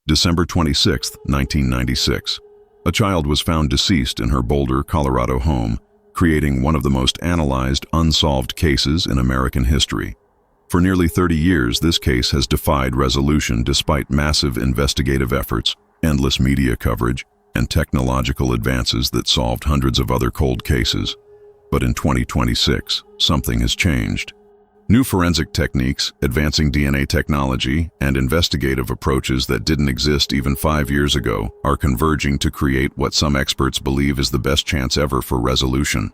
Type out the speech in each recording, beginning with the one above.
December 26, 1996. A child was found deceased in her Boulder, Colorado home, creating one of the most analyzed, unsolved cases in American history. For nearly 30 years, this case has defied resolution despite massive investigative efforts, endless media coverage, and technological advances that solved hundreds of other cold cases. But in 2026, something has changed. New forensic techniques, advancing DNA technology, and investigative approaches that didn't exist even 5 years ago are converging to create what some experts believe is the best chance ever for resolution.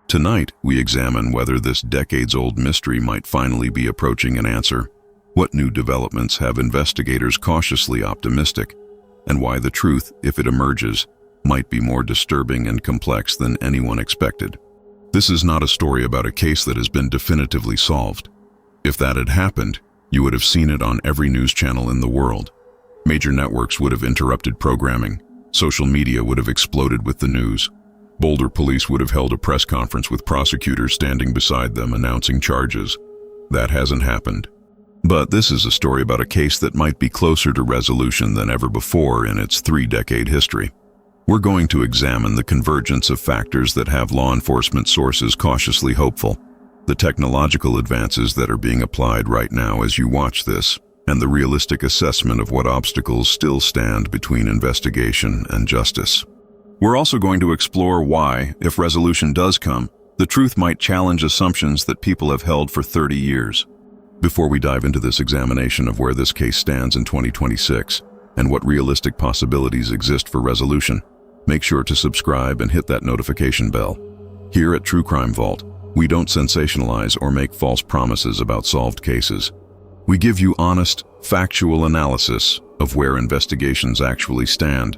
Tonight, we examine whether this decades-old mystery might finally be approaching an answer, what new developments have investigators cautiously optimistic, and why the truth, if it emerges, might be more disturbing and complex than anyone expected. This is not a story about a case that has been definitively solved. If that had happened, you would have seen it on every news channel in the world. Major networks would have interrupted programming. Social media would have exploded with the news. Boulder police would have held a press conference with prosecutors standing beside them announcing charges. That hasn't happened. But this is a story about a case that might be closer to resolution than ever before in its 3-decade history. We're going to examine the convergence of factors that have law enforcement sources cautiously hopeful, the technological advances that are being applied right now as you watch this, and the realistic assessment of what obstacles still stand between investigation and justice. We're also going to explore why, if resolution does come, the truth might challenge assumptions that people have held for 30 years. Before we dive into this examination of where this case stands in 2026 and what realistic possibilities exist for resolution, make sure to subscribe and hit that notification bell. Here at True Crime Vault, we don't sensationalize or make false promises about solved cases. We give you honest, factual analysis of where investigations actually stand,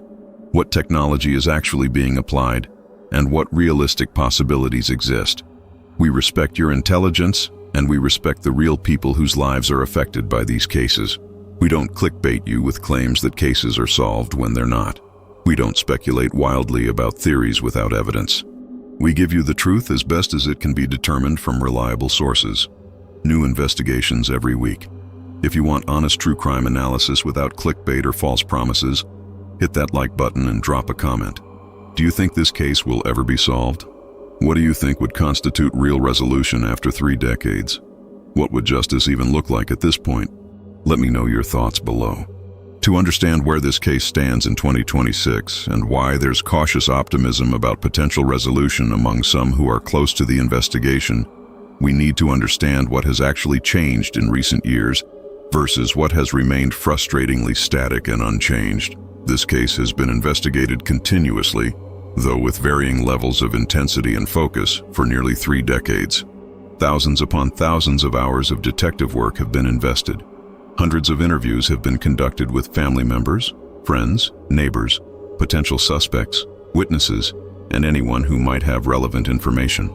what technology is actually being applied, and what realistic possibilities exist. We respect your intelligence, and we respect the real people whose lives are affected by these cases. We don't clickbait you with claims that cases are solved when they're not. We don't speculate wildly about theories without evidence. We give you the truth as best as it can be determined from reliable sources. New investigations every week. If you want honest true crime analysis without clickbait or false promises, hit that like button and drop a comment. Do you think this case will ever be solved? What do you think would constitute real resolution after 3 decades? What would justice even look like at this point? Let me know your thoughts below. To understand where this case stands in 2026 and why there's cautious optimism about potential resolution among some who are close to the investigation, we need to understand what has actually changed in recent years versus what has remained frustratingly static and unchanged. This case has been investigated continuously, though with varying levels of intensity and focus, for nearly 3 decades. Thousands upon thousands of hours of detective work have been invested. Hundreds of interviews have been conducted with family members, friends, neighbors, potential suspects, witnesses, and anyone who might have relevant information.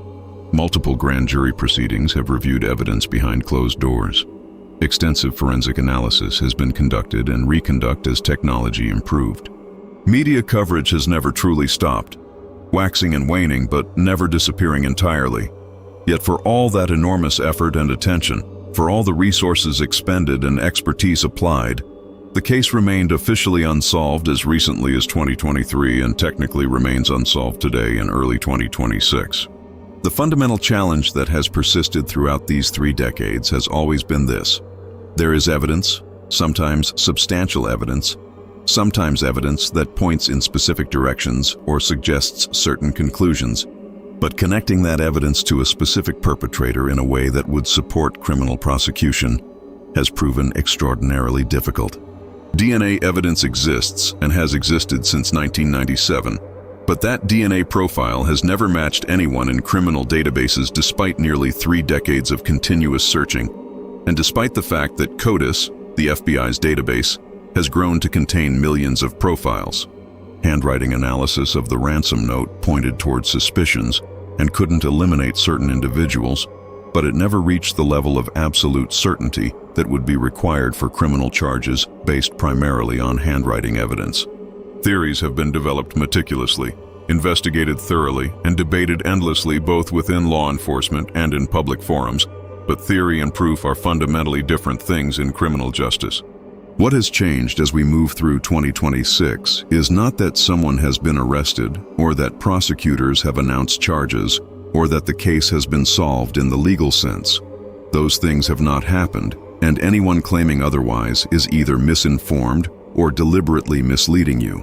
Multiple grand jury proceedings have reviewed evidence behind closed doors. Extensive forensic analysis has been conducted and reconducted as technology improved. Media coverage has never truly stopped, waxing and waning but never disappearing entirely. Yet for all that enormous effort and attention, for all the resources expended and expertise applied, the case remained officially unsolved as recently as 2023 and technically remains unsolved today in early 2026. The fundamental challenge that has persisted throughout these 3 decades has always been this. There is evidence, sometimes substantial evidence, sometimes evidence that points in specific directions or suggests certain conclusions, but connecting that evidence to a specific perpetrator in a way that would support criminal prosecution has proven extraordinarily difficult. DNA evidence exists and has existed since 1997, but that DNA profile has never matched anyone in criminal databases despite nearly 3 decades of continuous searching, and despite the fact that CODIS, the FBI's database, has grown to contain millions of profiles. Handwriting analysis of the ransom note pointed toward suspicions and couldn't eliminate certain individuals, but it never reached the level of absolute certainty that would be required for criminal charges based primarily on handwriting evidence. Theories have been developed meticulously, investigated thoroughly, and debated endlessly both within law enforcement and in public forums, but theory and proof are fundamentally different things in criminal justice. What has changed as we move through 2026 is not that someone has been arrested, or that prosecutors have announced charges, or that the case has been solved in the legal sense. Those things have not happened, and anyone claiming otherwise is either misinformed or deliberately misleading you.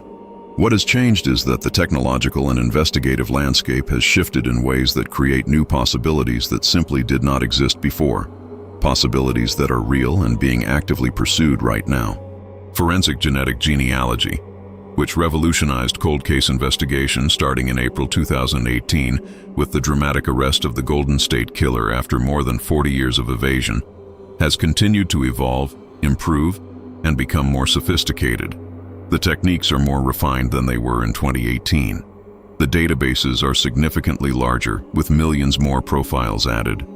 What has changed is that the technological and investigative landscape has shifted in ways that create new possibilities that simply did not exist before. Possibilities that are real and being actively pursued right now. Forensic genetic genealogy, which revolutionized cold case investigation starting in April 2018 with the dramatic arrest of the Golden State Killer after more than 40 years of evasion, has continued to evolve, improve, and become more sophisticated. The techniques are more refined than they were in 2018. The databases are significantly larger, with millions more profiles added.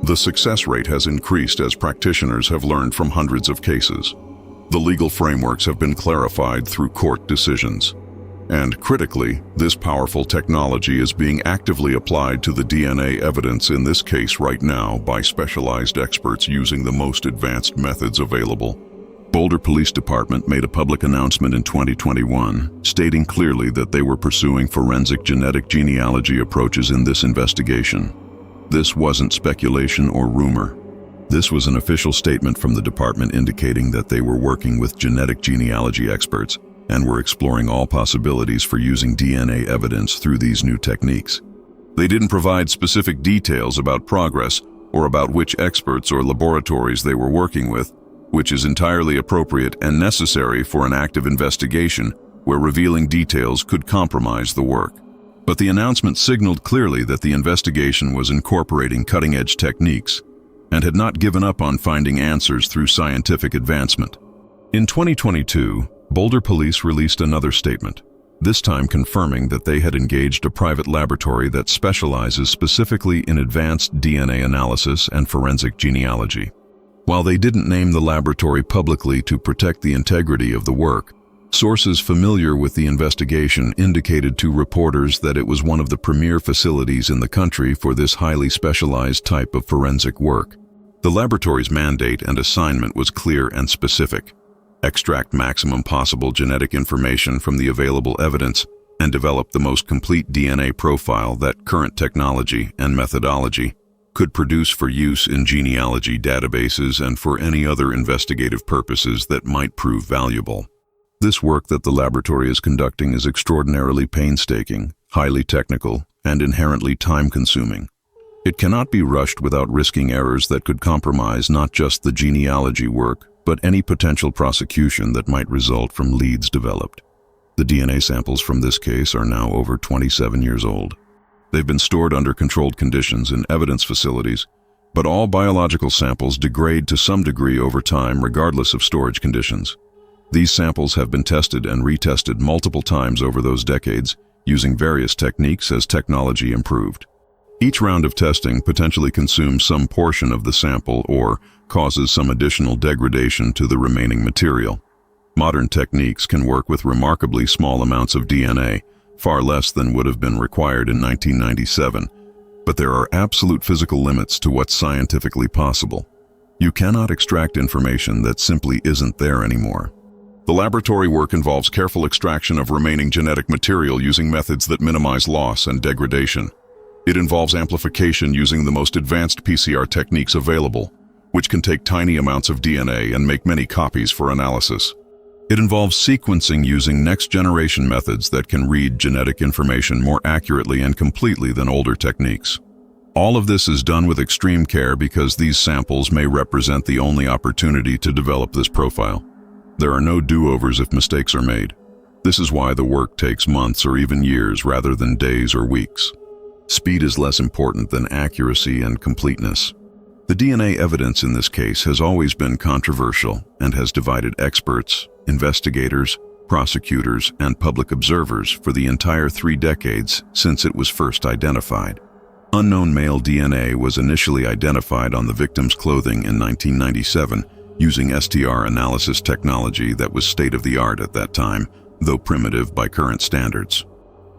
The success rate has increased as practitioners have learned from hundreds of cases. The legal frameworks have been clarified through court decisions. And critically, this powerful technology is being actively applied to the DNA evidence in this case right now by specialized experts using the most advanced methods available. Boulder Police Department made a public announcement in 2021, stating clearly that they were pursuing forensic genetic genealogy approaches in this investigation. This wasn't speculation or rumor. This was an official statement from the department indicating that they were working with genetic genealogy experts and were exploring all possibilities for using DNA evidence through these new techniques. They didn't provide specific details about progress or about which experts or laboratories they were working with, which is entirely appropriate and necessary for an active investigation where revealing details could compromise the work. But the announcement signaled clearly that the investigation was incorporating cutting-edge techniques and had not given up on finding answers through scientific advancement. In 2022, Boulder Police released another statement, this time confirming that they had engaged a private laboratory that specializes specifically in advanced DNA analysis and forensic genealogy. While they didn't name the laboratory publicly to protect the integrity of the work, sources familiar with the investigation indicated to reporters that it was one of the premier facilities in the country for this highly specialized type of forensic work. The laboratory's mandate and assignment was clear and specific: extract maximum possible genetic information from the available evidence and develop the most complete DNA profile that current technology and methodology could produce for use in genealogy databases and for any other investigative purposes that might prove valuable. This work that the laboratory is conducting is extraordinarily painstaking, highly technical, and inherently time-consuming. It cannot be rushed without risking errors that could compromise not just the genealogy work, but any potential prosecution that might result from leads developed. The DNA samples from this case are now over 27 years old. They've been stored under controlled conditions in evidence facilities, but all biological samples degrade to some degree over time regardless of storage conditions. These samples have been tested and retested multiple times over those decades, using various techniques as technology improved. Each round of testing potentially consumes some portion of the sample or causes some additional degradation to the remaining material. Modern techniques can work with remarkably small amounts of DNA, far less than would have been required in 1997, but there are absolute physical limits to what's scientifically possible. You cannot extract information that simply isn't there anymore. The laboratory work involves careful extraction of remaining genetic material using methods that minimize loss and degradation. It involves amplification using the most advanced PCR techniques available, which can take tiny amounts of DNA and make many copies for analysis. It involves sequencing using next-generation methods that can read genetic information more accurately and completely than older techniques. All of this is done with extreme care because these samples may represent the only opportunity to develop this profile. There are no do-overs if mistakes are made. This is why the work takes months or even years rather than days or weeks. Speed is less important than accuracy and completeness. The DNA evidence in this case has always been controversial and has divided experts, investigators, prosecutors, and public observers for the entire 3 decades since it was first identified. Unknown male DNA was initially identified on the victim's clothing in 1997 using STR analysis technology that was state-of-the-art at that time, though primitive by current standards.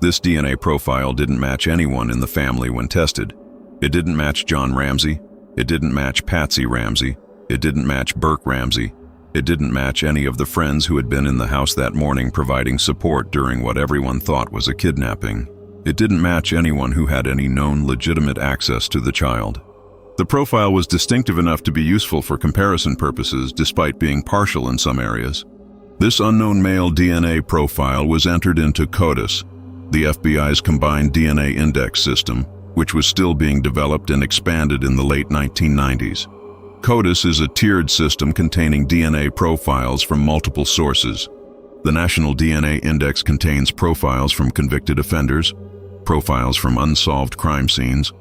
This DNA profile didn't match anyone in the family when tested. It didn't match John Ramsey. It didn't match Patsy Ramsey. It didn't match Burke Ramsey. It didn't match any of the friends who had been in the house that morning providing support during what everyone thought was a kidnapping. It didn't match anyone who had any known legitimate access to the child. The profile was distinctive enough to be useful for comparison purposes despite being partial in some areas. This unknown male DNA profile was entered into CODIS, the FBI's combined DNA index system, which was still being developed and expanded in the late 1990s. CODIS is a tiered system containing DNA profiles from multiple sources. The National DNA Index contains profiles from convicted offenders, profiles from unsolved crime scenes,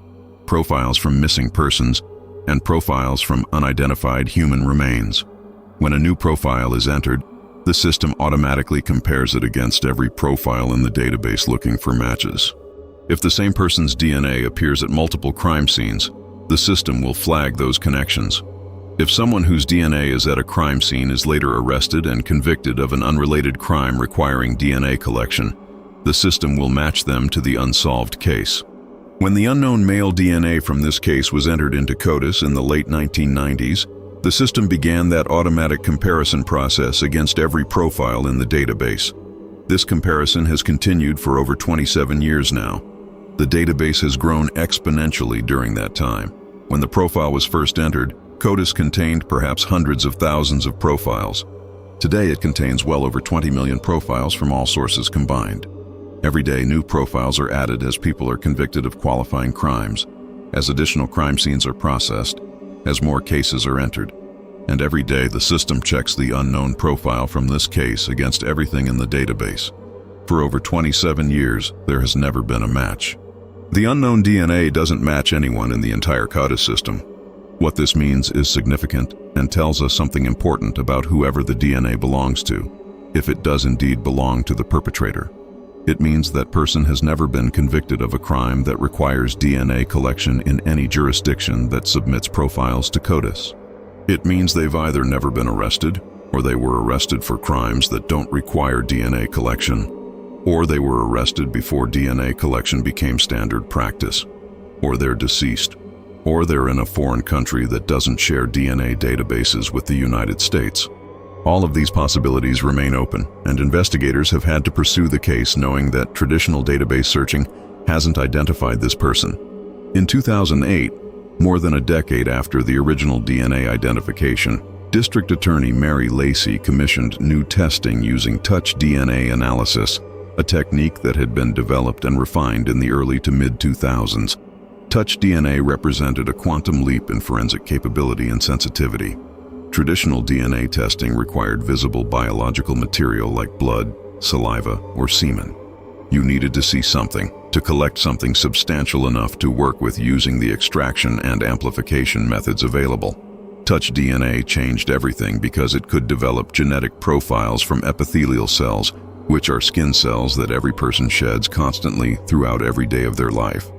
profiles from missing persons, and profiles from unidentified human remains. When a new profile is entered, the system automatically compares it against every profile in the database looking for matches. If the same person's DNA appears at multiple crime scenes, the system will flag those connections. If someone whose DNA is at a crime scene is later arrested and convicted of an unrelated crime requiring DNA collection, the system will match them to the unsolved case. When the unknown male DNA from this case was entered into CODIS in the late 1990s, the system began that automatic comparison process against every profile in the database. This comparison has continued for over 27 years now. The database has grown exponentially during that time. When the profile was first entered, CODIS contained perhaps hundreds of thousands of profiles. Today it contains well over 20 million profiles from all sources combined. Every day new profiles are added as people are convicted of qualifying crimes, as additional crime scenes are processed, as more cases are entered. And every day the system checks the unknown profile from this case against everything in the database. For over 27 years, there has never been a match. The unknown DNA doesn't match anyone in the entire CODIS system. What this means is significant and tells us something important about whoever the DNA belongs to, if it does indeed belong to the perpetrator. It means that person has never been convicted of a crime that requires DNA collection in any jurisdiction that submits profiles to CODIS. It means they've either never been arrested, or they were arrested for crimes that don't require DNA collection, or they were arrested before DNA collection became standard practice, or they're deceased, or they're in a foreign country that doesn't share DNA databases with the United States. All of these possibilities remain open, and investigators have had to pursue the case knowing that traditional database searching hasn't identified this person. In 2008, more than a decade after the original DNA identification, District Attorney Mary Lacy commissioned new testing using touch DNA analysis, a technique that had been developed and refined in the early to mid-2000s. Touch DNA represented a quantum leap in forensic capability and sensitivity. Traditional DNA testing required visible biological material like blood, saliva, or semen. You needed to see something, to collect something substantial enough to work with using the extraction and amplification methods available. Touch DNA changed everything because it could develop genetic profiles from epithelial cells, which are skin cells that every person sheds constantly throughout every day of their life.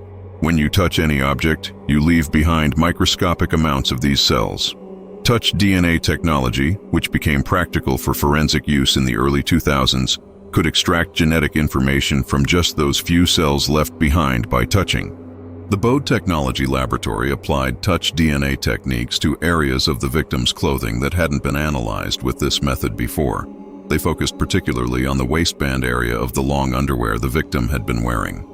When you touch any object, you leave behind microscopic amounts of these cells. Touch DNA technology, which became practical for forensic use in the early 2000s, could extract genetic information from just those few cells left behind by touching. The Bode Technology Laboratory applied touch DNA techniques to areas of the victim's clothing that hadn't been analyzed with this method before. They focused particularly on the waistband area of the long underwear the victim had been wearing.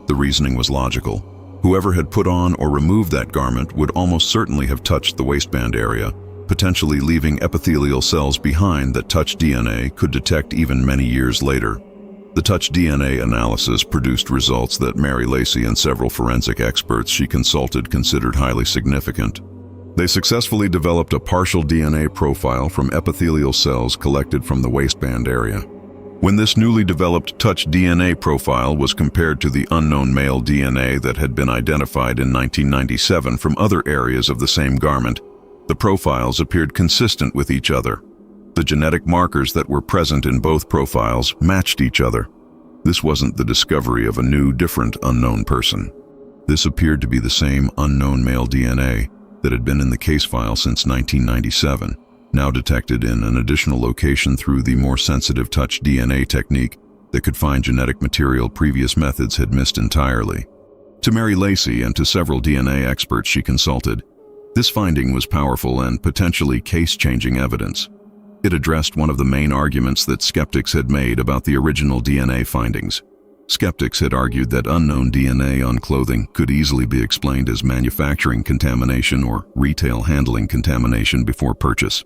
The reasoning was logical. Whoever had put on or removed that garment would almost certainly have touched the waistband area, potentially leaving epithelial cells behind that touch DNA could detect even many years later. The touch DNA analysis produced results that Mary Lacy and several forensic experts she consulted considered highly significant. They successfully developed a partial DNA profile from epithelial cells collected from the waistband area. When this newly developed touch DNA profile was compared to the unknown male DNA that had been identified in 1997 from other areas of the same garment, the profiles appeared consistent with each other. The genetic markers that were present in both profiles matched each other. This wasn't the discovery of a new, different unknown person. This appeared to be the same unknown male DNA that had been in the case file since 1997, now detected in an additional location through the more sensitive touch DNA technique that could find genetic material previous methods had missed entirely. To Mary Lacy and to several DNA experts she consulted, this finding was powerful and potentially case-changing evidence. It addressed one of the main arguments that skeptics had made about the original DNA findings. Skeptics had argued that unknown DNA on clothing could easily be explained as manufacturing contamination or retail handling contamination before purchase.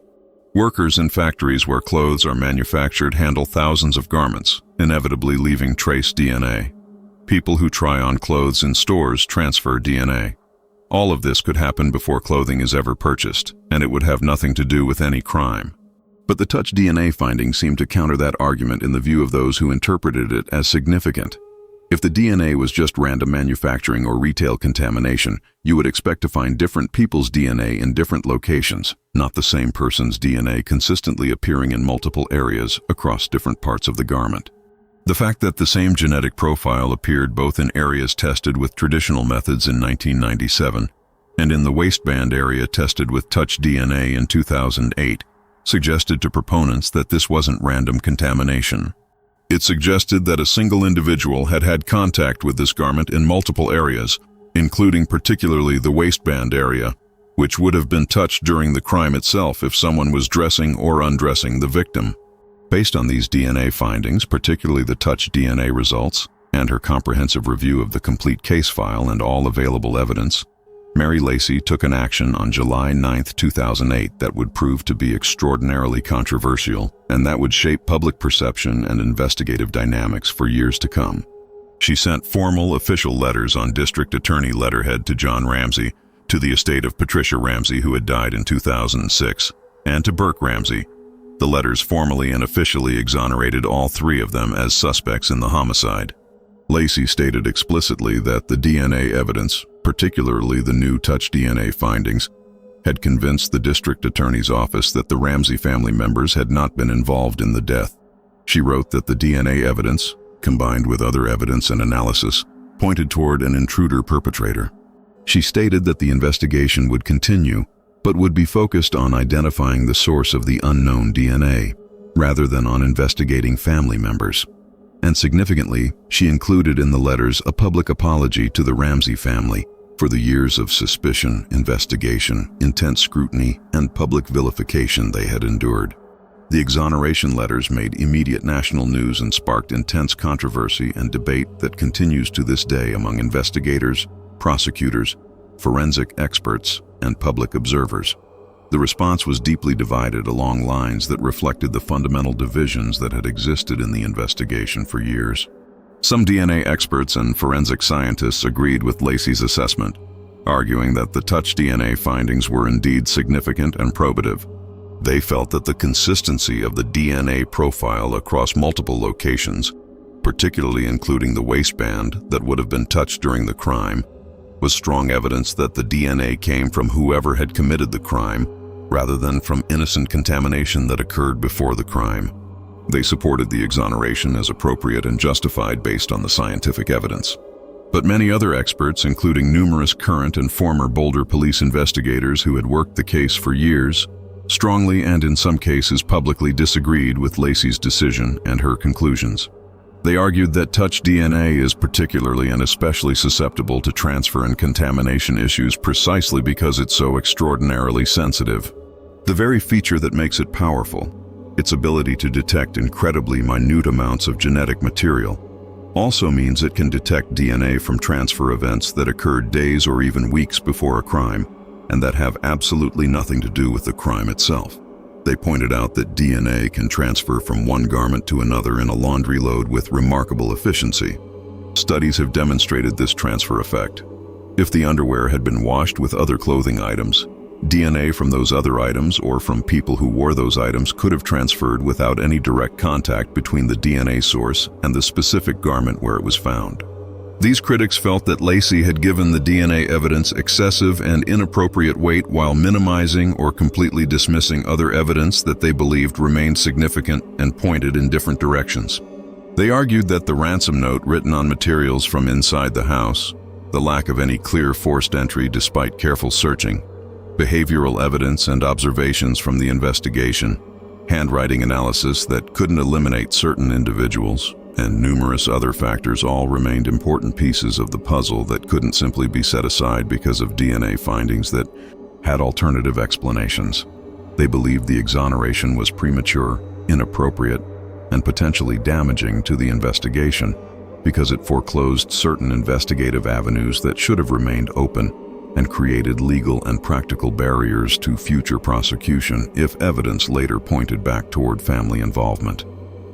Workers in factories where clothes are manufactured handle thousands of garments, inevitably leaving trace DNA. People who try on clothes in stores transfer DNA. All of this could happen before clothing is ever purchased, and it would have nothing to do with any crime. But the touch DNA findings seemed to counter that argument in the view of those who interpreted it as significant. If the DNA was just random manufacturing or retail contamination, you would expect to find different people's DNA in different locations, not the same person's DNA consistently appearing in multiple areas across different parts of the garment. The fact that the same genetic profile appeared both in areas tested with traditional methods in 1997 and in the waistband area tested with touch DNA in 2008 suggested to proponents that this wasn't random contamination. It suggested that a single individual had had contact with this garment in multiple areas, including particularly the waistband area, which would have been touched during the crime itself if someone was dressing or undressing the victim. Based on these DNA findings, particularly the touch DNA results, and her comprehensive review of the complete case file and all available evidence, Mary Lacy took an action on July 9, 2008 that would prove to be extraordinarily controversial and that would shape public perception and investigative dynamics for years to come. She sent formal official letters on district attorney letterhead to John Ramsey, to the estate of Patricia Ramsey, who had died in 2006, and to Burke Ramsey. The letters formally and officially exonerated all three of them as suspects in the homicide. Lacy stated explicitly that the DNA evidence, particularly the new touch DNA findings, had convinced the district attorney's office that the Ramsey family members had not been involved in the death. She wrote that the DNA evidence, combined with other evidence and analysis, pointed toward an intruder perpetrator. She stated that the investigation would continue, but would be focused on identifying the source of the unknown DNA, rather than on investigating family members. And significantly, she included in the letters a public apology to the Ramsey family for the years of suspicion, investigation, intense scrutiny, and public vilification they had endured. The exoneration letters made immediate national news and sparked intense controversy and debate that continues to this day among investigators, prosecutors, forensic experts, and public observers. The response was deeply divided along lines that reflected the fundamental divisions that had existed in the investigation for years. Some DNA experts and forensic scientists agreed with Lacy's assessment, arguing that the touch DNA findings were indeed significant and probative. They felt that the consistency of the DNA profile across multiple locations, particularly including the waistband that would have been touched during the crime, was strong evidence that the DNA came from whoever had committed the crime, rather than from innocent contamination that occurred before the crime. They supported the exoneration as appropriate and justified based on the scientific evidence. But many other experts, including numerous current and former Boulder police investigators who had worked the case for years, strongly and in some cases publicly disagreed with Lacy's decision and her conclusions. They argued that touch DNA is particularly and especially susceptible to transfer and contamination issues precisely because it's so extraordinarily sensitive. The very feature that makes it powerful, its ability to detect incredibly minute amounts of genetic material, also means it can detect DNA from transfer events that occurred days or even weeks before a crime, and that have absolutely nothing to do with the crime itself. They pointed out that DNA can transfer from one garment to another in a laundry load with remarkable efficiency. Studies have demonstrated this transfer effect. If the underwear had been washed with other clothing items, DNA from those other items or from people who wore those items could have transferred without any direct contact between the DNA source and the specific garment where it was found. These critics felt that Lacy had given the DNA evidence excessive and inappropriate weight while minimizing or completely dismissing other evidence that they believed remained significant and pointed in different directions. They argued that the ransom note written on materials from inside the house, the lack of any clear forced entry despite careful searching, behavioral evidence and observations from the investigation, handwriting analysis that couldn't eliminate certain individuals, and numerous other factors all remained important pieces of the puzzle that couldn't simply be set aside because of DNA findings that had alternative explanations. They believed the exoneration was premature, inappropriate, and potentially damaging to the investigation because it foreclosed certain investigative avenues that should have remained open and created legal and practical barriers to future prosecution if evidence later pointed back toward family involvement.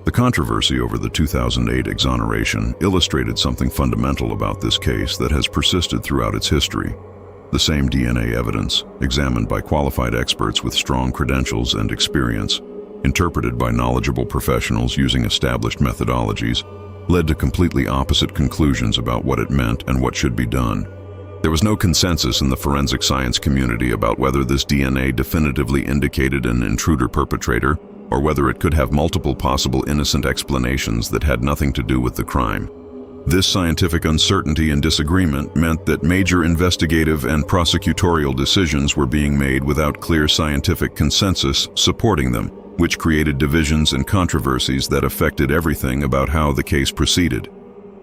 The controversy over the 2008 exoneration illustrated something fundamental about this case that has persisted throughout its history. The same DNA evidence, examined by qualified experts with strong credentials and experience, interpreted by knowledgeable professionals using established methodologies, led to completely opposite conclusions about what it meant and what should be done. There was no consensus in the forensic science community about whether this DNA definitively indicated an intruder perpetrator or whether it could have multiple possible innocent explanations that had nothing to do with the crime. This scientific uncertainty and disagreement meant that major investigative and prosecutorial decisions were being made without clear scientific consensus supporting them, which created divisions and controversies that affected everything about how the case proceeded.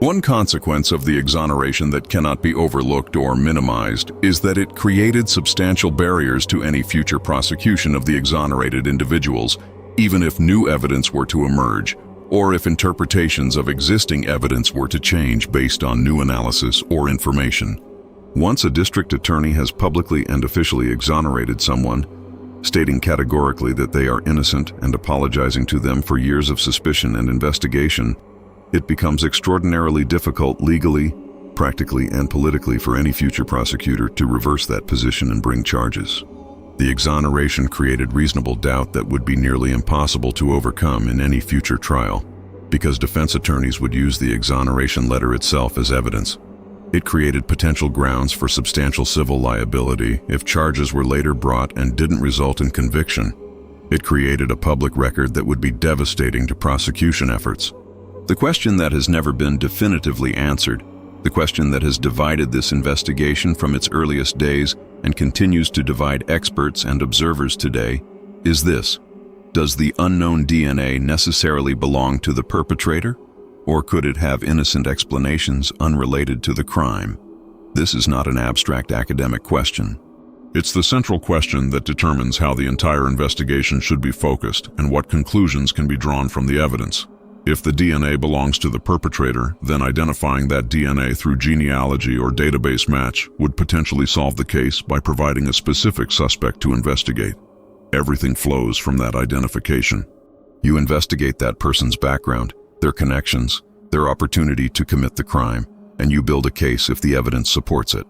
One consequence of the exoneration that cannot be overlooked or minimized is that it created substantial barriers to any future prosecution of the exonerated individuals, even if new evidence were to emerge, or if interpretations of existing evidence were to change based on new analysis or information. Once a district attorney has publicly and officially exonerated someone, stating categorically that they are innocent and apologizing to them for years of suspicion and investigation, it becomes extraordinarily difficult legally, practically, and politically for any future prosecutor to reverse that position and bring charges. The exoneration created reasonable doubt that would be nearly impossible to overcome in any future trial, because defense attorneys would use the exoneration letter itself as evidence. It created potential grounds for substantial civil liability if charges were later brought and didn't result in conviction. It created a public record that would be devastating to prosecution efforts. The question that has never been definitively answered, the question that has divided this investigation from its earliest days and continues to divide experts and observers today, is this: does the unknown DNA necessarily belong to the perpetrator, or could it have innocent explanations unrelated to the crime? This is not an abstract academic question. It's the central question that determines how the entire investigation should be focused and what conclusions can be drawn from the evidence. If the DNA belongs to the perpetrator, then identifying that DNA through genealogy or database match would potentially solve the case by providing a specific suspect to investigate. Everything flows from that identification. You investigate that person's background, their connections, their opportunity to commit the crime, and you build a case if the evidence supports it.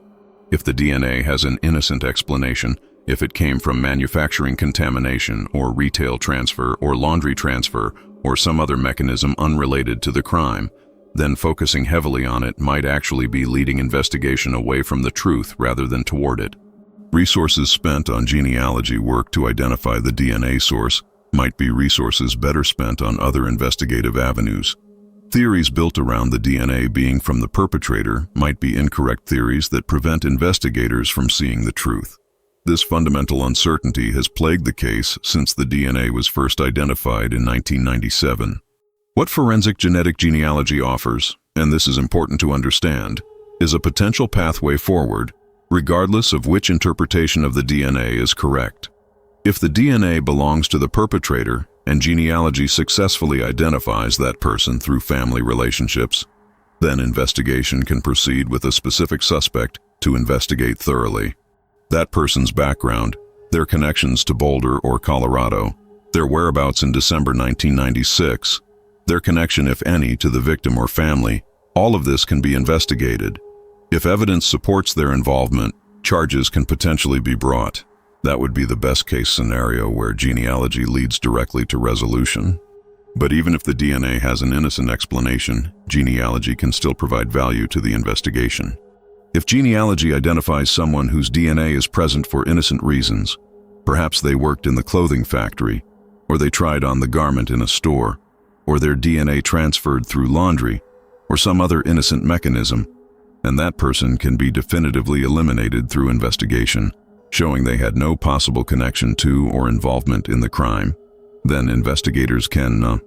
If the DNA has an innocent explanation, if it came from manufacturing contamination or retail transfer or laundry transfer or some other mechanism unrelated to the crime, then focusing heavily on it might actually be leading investigation away from the truth rather than toward it. Resources spent on genealogy work to identify the DNA source might be resources better spent on other investigative avenues. Theories built around the DNA being from the perpetrator might be incorrect theories that prevent investigators from seeing the truth. This fundamental uncertainty has plagued the case since the DNA was first identified in 1997. What forensic genetic genealogy offers, and this is important to understand, is a potential pathway forward, regardless of which interpretation of the DNA is correct. If the DNA belongs to the perpetrator and genealogy successfully identifies that person through family relationships, then investigation can proceed with a specific suspect to investigate thoroughly. That person's background, their connections to Boulder or Colorado, their whereabouts in December 1996, their connection, if any, to the victim or family, all of this can be investigated. If evidence supports their involvement, charges can potentially be brought. That would be the best-case scenario where genealogy leads directly to resolution. But even if the DNA has an innocent explanation, genealogy can still provide value to the investigation. If genealogy identifies someone whose DNA is present for innocent reasons, perhaps they worked in the clothing factory, or they tried on the garment in a store, or their DNA transferred through laundry, or some other innocent mechanism, and that person can be definitively eliminated through investigation, showing they had no possible connection to or involvement in the crime, then investigators can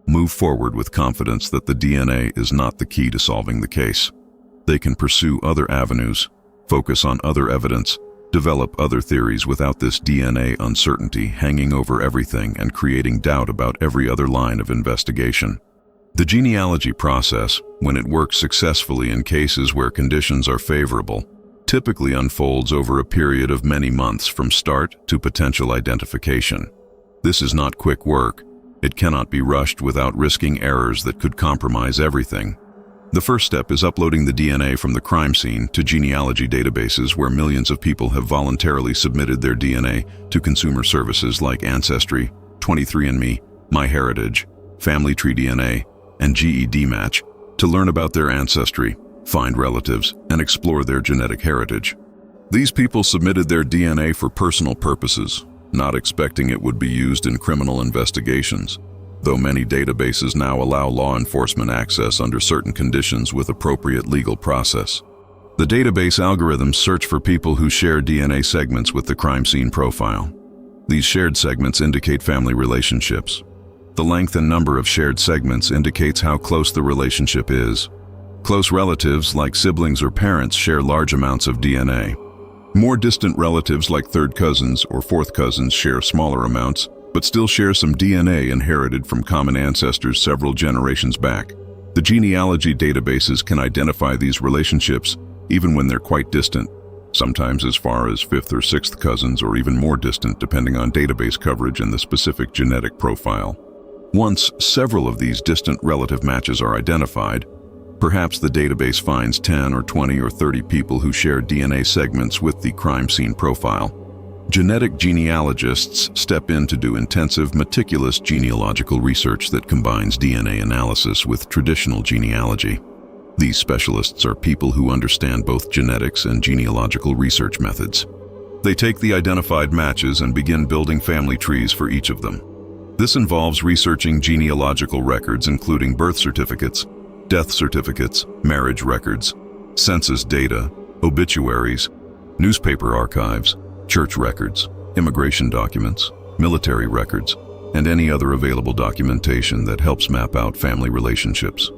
move forward with confidence that the DNA is not the key to solving the case. They can pursue other avenues, focus on other evidence, develop other theories without this DNA uncertainty hanging over everything and creating doubt about every other line of investigation. The genealogy process, when it works successfully in cases where conditions are favorable, typically unfolds over a period of many months from start to potential identification. This is not quick work. It cannot be rushed without risking errors that could compromise everything. The first step is uploading the DNA from the crime scene to genealogy databases where millions of people have voluntarily submitted their DNA to consumer services like Ancestry, 23andMe, MyHeritage, Family Tree DNA, and GED Match to learn about their ancestry, find relatives, and explore their genetic heritage. These people submitted their DNA for personal purposes, not expecting it would be used in criminal investigations, though many databases now allow law enforcement access under certain conditions with appropriate legal process. The database algorithms search for people who share DNA segments with the crime scene profile. These shared segments indicate family relationships. The length and number of shared segments indicates how close the relationship is. Close relatives, like siblings or parents, share large amounts of DNA. More distant relatives, like third cousins or fourth cousins, share smaller amounts, but still share some DNA inherited from common ancestors several generations back. The genealogy databases can identify these relationships even when they're quite distant, sometimes as far as fifth or sixth cousins, or even more distant depending on database coverage and the specific genetic profile. Once several of these distant relative matches are identified, perhaps the database finds 10 or 20 or 30 people who share DNA segments with the crime scene profile. Genetic genealogists step in to do intensive, meticulous genealogical research that combines DNA analysis with traditional genealogy. These specialists are people who understand both genetics and genealogical research methods. They take the identified matches and begin building family trees for each of them. This involves researching genealogical records including birth certificates, death certificates, marriage records, census data, obituaries, newspaper archives, church records, immigration documents, military records, and any other available documentation that helps map out family relationships.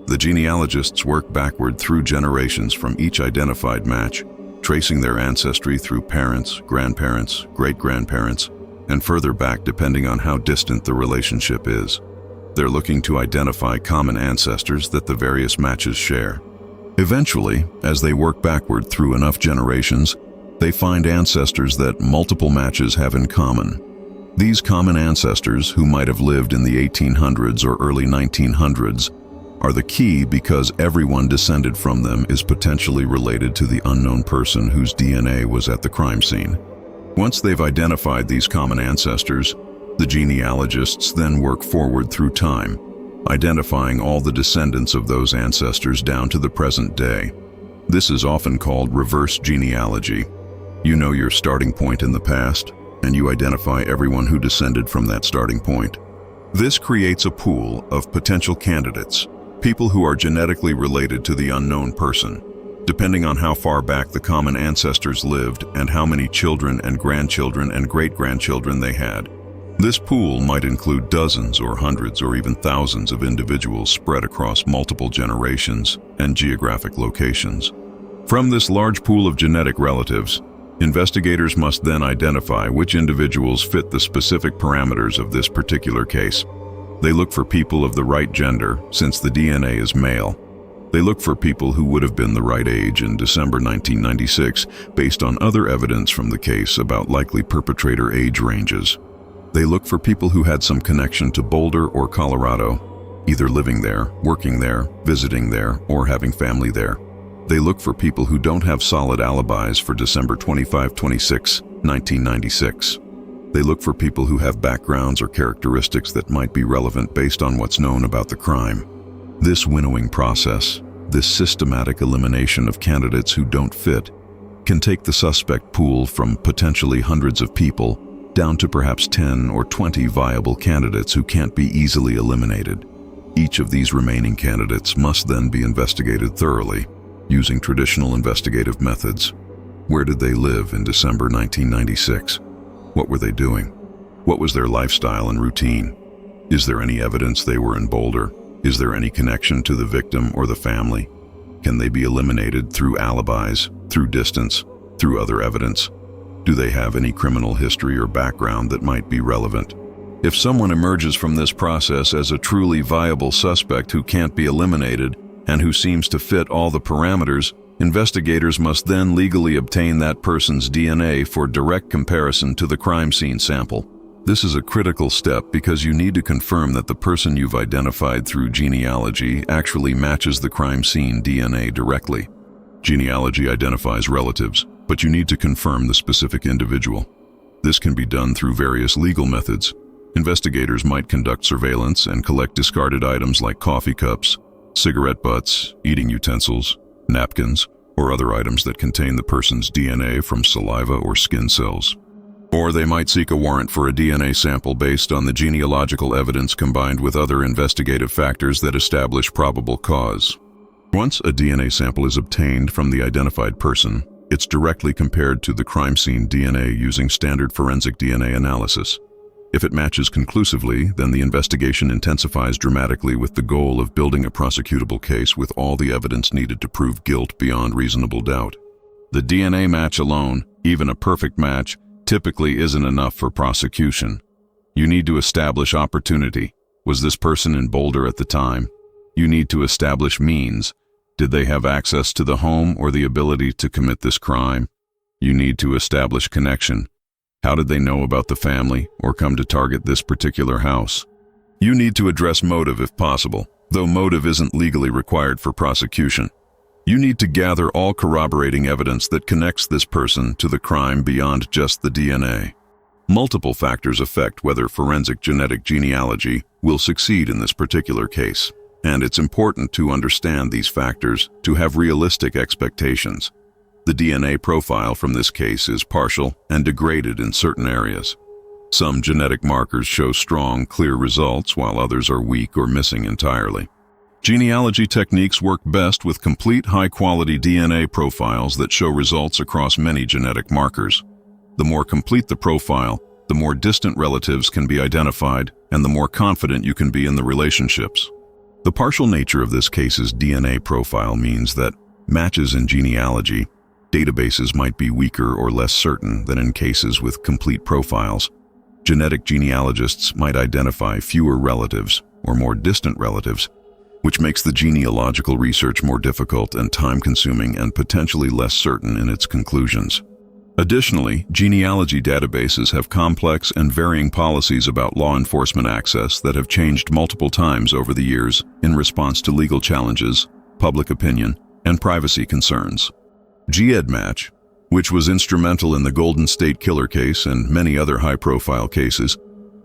The genealogists work backward through generations from each identified match, tracing their ancestry through parents, grandparents, great-grandparents, and further back depending on how distant the relationship is. They're looking to identify common ancestors that the various matches share. Eventually, as they work backward through enough generations, they find ancestors that multiple matches have in common. These common ancestors, who might have lived in the 1800s or early 1900s, are the key because everyone descended from them is potentially related to the unknown person whose DNA was at the crime scene. Once they've identified these common ancestors, the genealogists then work forward through time, identifying all the descendants of those ancestors down to the present day. This is often called reverse genealogy. You know your starting point in the past, and you identify everyone who descended from that starting point. This creates a pool of potential candidates, people who are genetically related to the unknown person, depending on how far back the common ancestors lived and how many children and grandchildren and great-grandchildren they had. This pool might include dozens or hundreds or even thousands of individuals spread across multiple generations and geographic locations. From this large pool of genetic relatives, investigators must then identify which individuals fit the specific parameters of this particular case. They look for people of the right gender, since the DNA is male. They look for people who would have been the right age in December 1996 based on other evidence from the case about likely perpetrator age ranges. They look for people who had some connection to Boulder or Colorado, either living there, working there, visiting there, or having family there. They look for people who don't have solid alibis for December 25-26, 1996. They look for people who have backgrounds or characteristics that might be relevant based on what's known about the crime. This winnowing process, this systematic elimination of candidates who don't fit, can take the suspect pool from potentially hundreds of people down to perhaps 10 or 20 viable candidates who can't be easily eliminated. Each of these remaining candidates must then be investigated thoroughly, using traditional investigative methods. Where did they live in December 1996? What were they doing? What was their lifestyle and routine? Is there any evidence they were in Boulder? Is there any connection to the victim or the family? Can they be eliminated through alibis, through distance, through other evidence? Do they have any criminal history or background that might be relevant? If someone emerges from this process as a truly viable suspect who can't be eliminated and who seems to fit all the parameters, investigators must then legally obtain that person's DNA for direct comparison to the crime scene sample. This is a critical step because you need to confirm that the person you've identified through genealogy actually matches the crime scene DNA directly. Genealogy identifies relatives, but you need to confirm the specific individual. This can be done through various legal methods. Investigators might conduct surveillance and collect discarded items like coffee cups, cigarette butts, eating utensils, napkins, or other items that contain the person's DNA from saliva or skin cells. Or they might seek a warrant for a DNA sample based on the genealogical evidence combined with other investigative factors that establish probable cause. Once a DNA sample is obtained from the identified person, it's directly compared to the crime scene DNA using standard forensic DNA analysis. If it matches conclusively, then the investigation intensifies dramatically with the goal of building a prosecutable case with all the evidence needed to prove guilt beyond reasonable doubt. The DNA match alone, even a perfect match, typically isn't enough for prosecution. You need to establish opportunity. Was this person in Boulder at the time? You need to establish means. Did they have access to the home or the ability to commit this crime? You need to establish connection. How did they know about the family or come to target this particular house? You need to address motive if possible, though motive isn't legally required for prosecution. You need to gather all corroborating evidence that connects this person to the crime beyond just the DNA. Multiple factors affect whether forensic genetic genealogy will succeed in this particular case, and it's important to understand these factors to have realistic expectations. The DNA profile from this case is partial and degraded in certain areas. Some genetic markers show strong, clear results, while others are weak or missing entirely. Genealogy techniques work best with complete, high-quality DNA profiles that show results across many genetic markers. The more complete the profile, the more distant relatives can be identified, and the more confident you can be in the relationships. The partial nature of this case's DNA profile means that matches in genealogy databases might be weaker or less certain than in cases with complete profiles. Genetic genealogists might identify fewer relatives or more distant relatives, which makes the genealogical research more difficult and time-consuming and potentially less certain in its conclusions. Additionally, genealogy databases have complex and varying policies about law enforcement access that have changed multiple times over the years in response to legal challenges, public opinion, and privacy concerns. GEDmatch, which was instrumental in the Golden State Killer case and many other high-profile cases,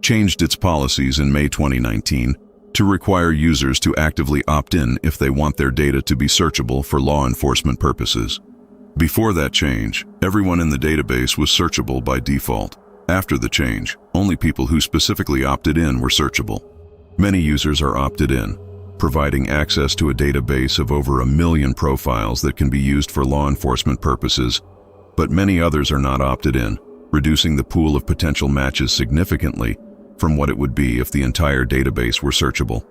changed its policies in May 2019 to require users to actively opt in if they want their data to be searchable for law enforcement purposes. Before that change, everyone in the database was searchable by default. After the change, only people who specifically opted in were searchable. Many users are opted in, providing access to a database of over 1 million profiles that can be used for law enforcement purposes, but many others are not opted in, reducing the pool of potential matches significantly from what it would be if the entire database were searchable.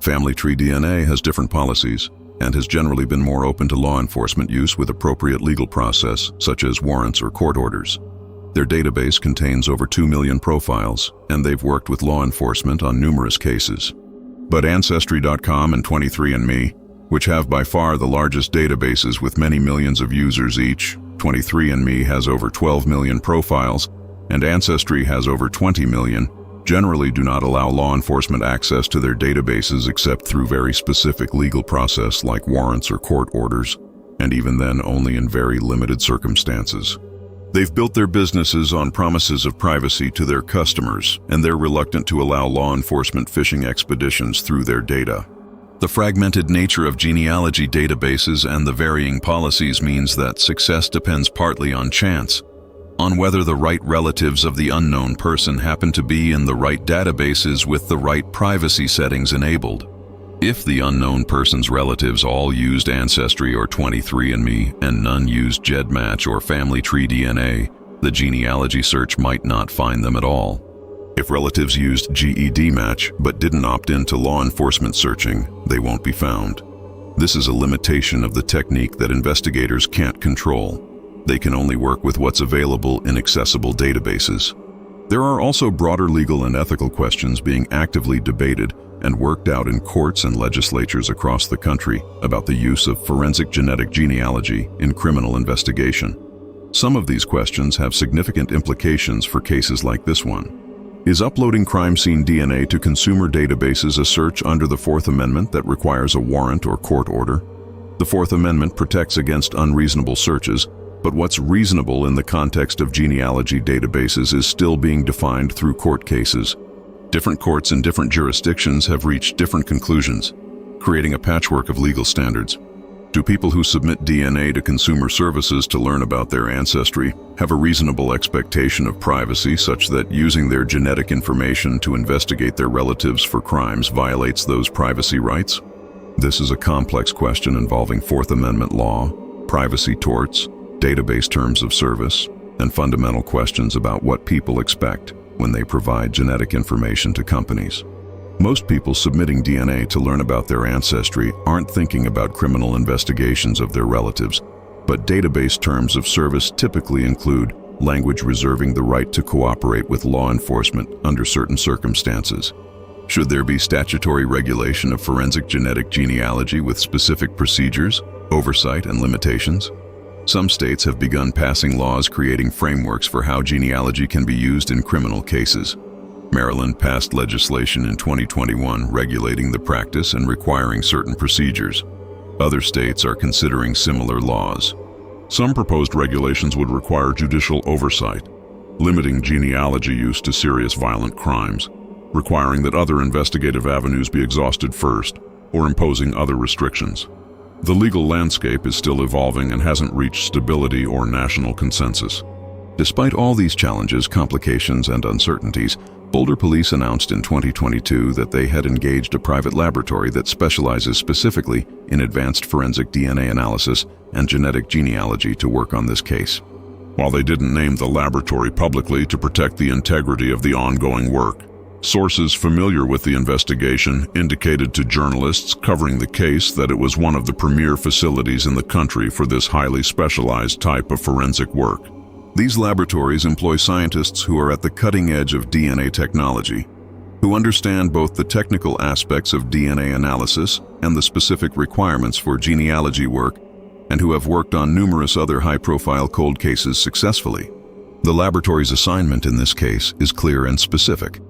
Family Tree DNA has different policies and has generally been more open to law enforcement use with appropriate legal process, such as warrants or court orders. Their database contains over 2 million profiles, and they've worked with law enforcement on numerous cases. But Ancestry.com and 23andMe, which have by far the largest databases with many millions of users each, 23andMe has over 12 million profiles, and Ancestry has over 20 million, generally do not allow law enforcement access to their databases except through very specific legal process like warrants or court orders, and even then only in very limited circumstances. They've built their businesses on promises of privacy to their customers, and they're reluctant to allow law enforcement fishing expeditions through their data. The fragmented nature of genealogy databases and the varying policies means that success depends partly on chance, on whether the right relatives of the unknown person happen to be in the right databases with the right privacy settings enabled. If the unknown person's relatives all used Ancestry or 23andMe and none used GEDmatch or Family Tree DNA, the genealogy search might not find them at all. If relatives used GEDmatch but didn't opt into law enforcement searching, they won't be found. This is a limitation of the technique that investigators can't control. They can only work with what's available in accessible databases. There are also broader legal and ethical questions being actively debated and worked out in courts and legislatures across the country about the use of forensic genetic genealogy in criminal investigation. Some of these questions have significant implications for cases like this one. Is uploading crime scene DNA to consumer databases a search under the Fourth Amendment that requires a warrant or court order? The Fourth Amendment protects against unreasonable searches, but what's reasonable in the context of genealogy databases is still being defined through court cases. Different courts in different jurisdictions have reached different conclusions, creating a patchwork of legal standards. Do people who submit DNA to consumer services to learn about their ancestry have a reasonable expectation of privacy such that using their genetic information to investigate their relatives for crimes violates those privacy rights? This is a complex question involving Fourth Amendment law, privacy torts, database terms of service, and fundamental questions about what people expect when they provide genetic information to companies. Most people submitting DNA to learn about their ancestry aren't thinking about criminal investigations of their relatives, but database terms of service typically include language reserving the right to cooperate with law enforcement under certain circumstances. Should there be statutory regulation of forensic genetic genealogy with specific procedures, oversight, and limitations? Some states have begun passing laws creating frameworks for how genealogy can be used in criminal cases. Maryland passed legislation in 2021 regulating the practice and requiring certain procedures. Other states are considering similar laws. Some proposed regulations would require judicial oversight, limiting genealogy use to serious violent crimes, requiring that other investigative avenues be exhausted first, or imposing other restrictions. The legal landscape is still evolving and hasn't reached stability or national consensus. Despite all these challenges, complications, and uncertainties, Boulder Police announced in 2022 that they had engaged a private laboratory that specializes specifically in advanced forensic DNA analysis and genetic genealogy to work on this case. While they didn't name the laboratory publicly to protect the integrity of the ongoing work, sources familiar with the investigation indicated to journalists covering the case that it was one of the premier facilities in the country for this highly specialized type of forensic work. These laboratories employ scientists who are at the cutting edge of DNA technology, who understand both the technical aspects of DNA analysis and the specific requirements for genealogy work, and who have worked on numerous other high-profile cold cases successfully. The laboratory's assignment in this case is clear and specific.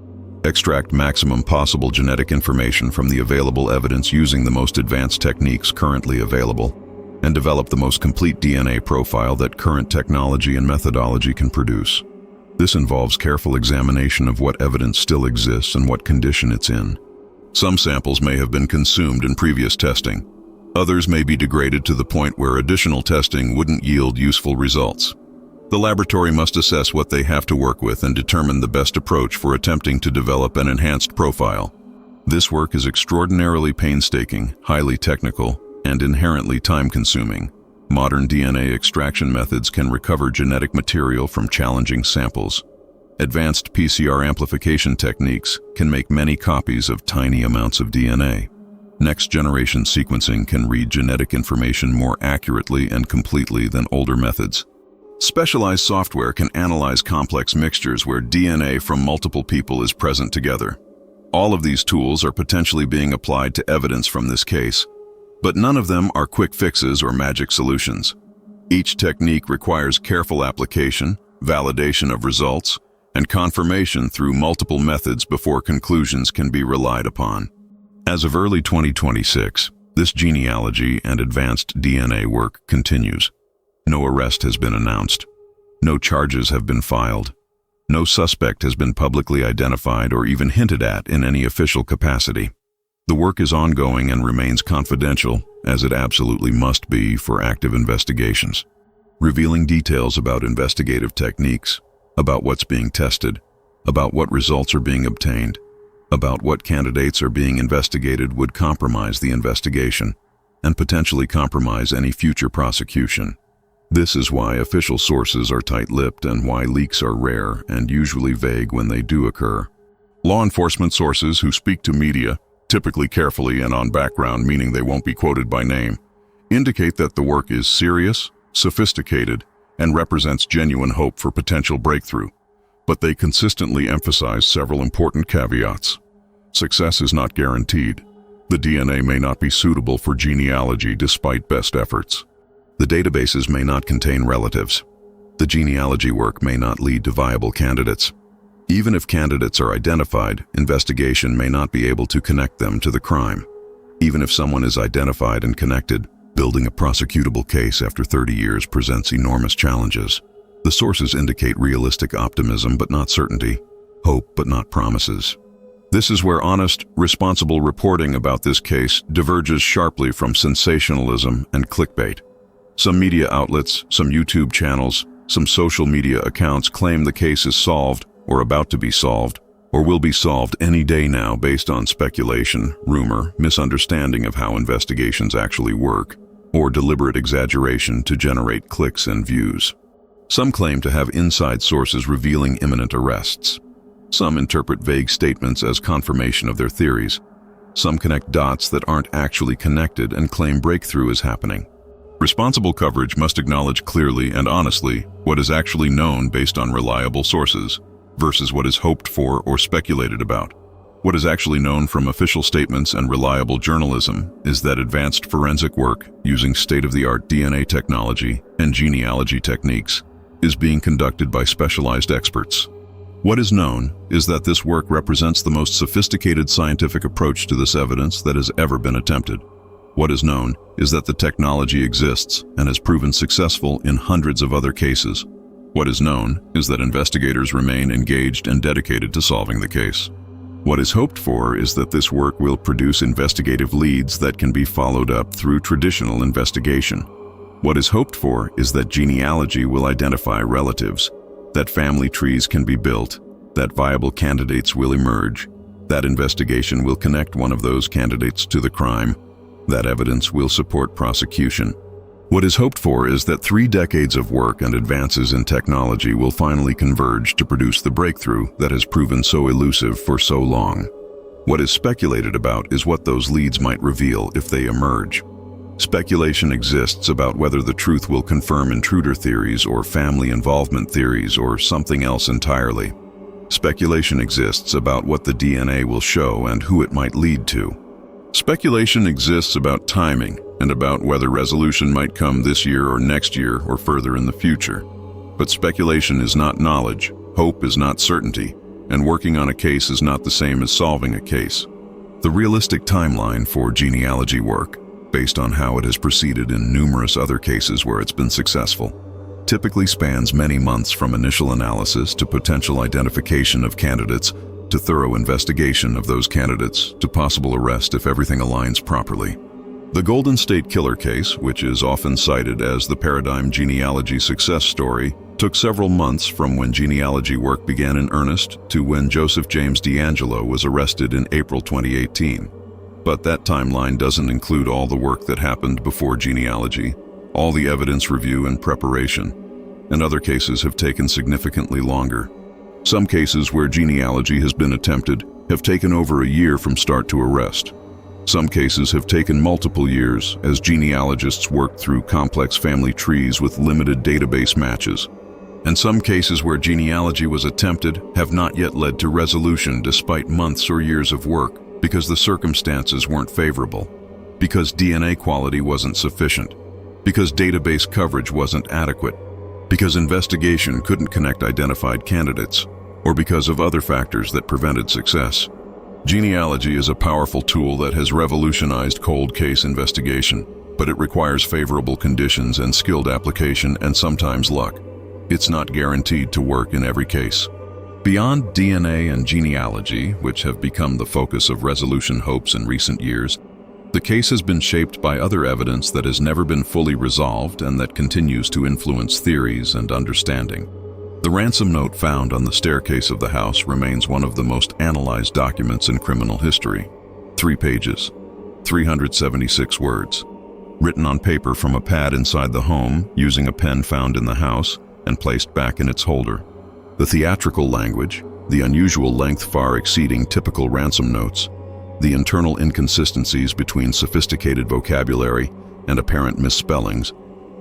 Extract maximum possible genetic information from the available evidence using the most advanced techniques currently available, and develop the most complete DNA profile that current technology and methodology can produce. This involves careful examination of what evidence still exists and what condition it's in. Some samples may have been consumed in previous testing. Others may be degraded to the point where additional testing wouldn't yield useful results. The laboratory must assess what they have to work with and determine the best approach for attempting to develop an enhanced profile. This work is extraordinarily painstaking, highly technical, and inherently time-consuming. Modern DNA extraction methods can recover genetic material from challenging samples. Advanced PCR amplification techniques can make many copies of tiny amounts of DNA. Next-generation sequencing can read genetic information more accurately and completely than older methods. Specialized software can analyze complex mixtures where DNA from multiple people is present together. All of these tools are potentially being applied to evidence from this case, but none of them are quick fixes or magic solutions. Each technique requires careful application, validation of results, and confirmation through multiple methods before conclusions can be relied upon. As of early 2026, this genealogy and advanced DNA work continues. No arrest has been announced. No charges have been filed. No suspect has been publicly identified or even hinted at in any official capacity. The work is ongoing and remains confidential, as it absolutely must be for active investigations. Revealing details about investigative techniques, about what's being tested, about what results are being obtained, about what candidates are being investigated would compromise the investigation, and potentially compromise any future prosecution. This is why official sources are tight-lipped and why leaks are rare and usually vague when they do occur. Law enforcement sources who speak to media, typically carefully and on background, meaning they won't be quoted by name, indicate that the work is serious, sophisticated, and represents genuine hope for potential breakthrough. But they consistently emphasize several important caveats. Success is not guaranteed. The DNA may not be suitable for genealogy despite best efforts. The databases may not contain relatives. The genealogy work may not lead to viable candidates. Even if candidates are identified, investigation may not be able to connect them to the crime. Even if someone is identified and connected, building a prosecutable case after 30 years presents enormous challenges. The sources indicate realistic optimism but not certainty, hope but not promises. This is where honest, responsible reporting about this case diverges sharply from sensationalism and clickbait. Some media outlets, some YouTube channels, some social media accounts claim the case is solved or about to be solved, or will be solved any day now based on speculation, rumor, misunderstanding of how investigations actually work, or deliberate exaggeration to generate clicks and views. Some claim to have inside sources revealing imminent arrests. Some interpret vague statements as confirmation of their theories. Some connect dots that aren't actually connected and claim breakthrough is happening. Responsible coverage must acknowledge clearly and honestly what is actually known based on reliable sources versus what is hoped for or speculated about. What is actually known from official statements and reliable journalism is that advanced forensic work using state-of-the-art DNA technology and genealogy techniques is being conducted by specialized experts. What is known is that this work represents the most sophisticated scientific approach to this evidence that has ever been attempted. What is known is that the technology exists and has proven successful in hundreds of other cases. What is known is that investigators remain engaged and dedicated to solving the case. What is hoped for is that this work will produce investigative leads that can be followed up through traditional investigation. What is hoped for is that genealogy will identify relatives, that family trees can be built, that viable candidates will emerge, that investigation will connect one of those candidates to the crime, that evidence will support prosecution. What is hoped for is that 3 decades of work and advances in technology will finally converge to produce the breakthrough that has proven so elusive for so long. What is speculated about is what those leads might reveal if they emerge. Speculation exists about whether the truth will confirm intruder theories or family involvement theories or something else entirely. Speculation exists about what the DNA will show and who it might lead to. Speculation exists about timing and about whether resolution might come this year or next year or further in the future. But speculation is not knowledge, hope is not certainty, and working on a case is not the same as solving a case. The realistic timeline for genealogy work, based on how it has proceeded in numerous other cases where it's been successful, typically spans many months from initial analysis to potential identification of candidates to thorough investigation of those candidates to possible arrest if everything aligns properly. The Golden State Killer case, which is often cited as the paradigm genealogy success story, took several months from when genealogy work began in earnest to when Joseph James DeAngelo was arrested in April 2018. But that timeline doesn't include all the work that happened before genealogy, all the evidence review and preparation, and other cases have taken significantly longer. Some cases where genealogy has been attempted have taken over a year from start to arrest. Some cases have taken multiple years as genealogists work through complex family trees with limited database matches. And some cases where genealogy was attempted have not yet led to resolution despite months or years of work because the circumstances weren't favorable, because DNA quality wasn't sufficient, because database coverage wasn't adequate, because investigation couldn't connect identified candidates, or because of other factors that prevented success. Genealogy is a powerful tool that has revolutionized cold case investigation, but it requires favorable conditions and skilled application and sometimes luck. It's not guaranteed to work in every case. Beyond DNA and genealogy, which have become the focus of resolution hopes in recent years, the case has been shaped by other evidence that has never been fully resolved and that continues to influence theories and understanding. The ransom note found on the staircase of the house remains one of the most analyzed documents in criminal history. 3 pages, 376 words, written on paper from a pad inside the home using a pen found in the house and placed back in its holder. The theatrical language, the unusual length far exceeding typical ransom notes, the internal inconsistencies between sophisticated vocabulary and apparent misspellings,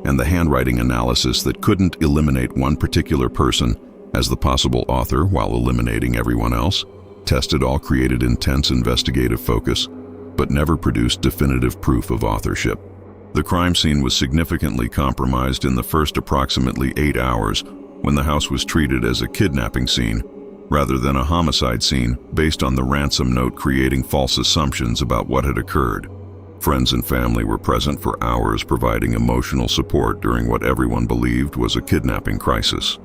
and the handwriting analysis that couldn't eliminate one particular person as the possible author while eliminating everyone else, tested all created intense investigative focus, but never produced definitive proof of authorship. The crime scene was significantly compromised in the first approximately 8 hours when the house was treated as a kidnapping scene rather than a homicide scene based on the ransom note creating false assumptions about what had occurred. Friends and family were present for hours providing emotional support during what everyone believed was a kidnapping crisis.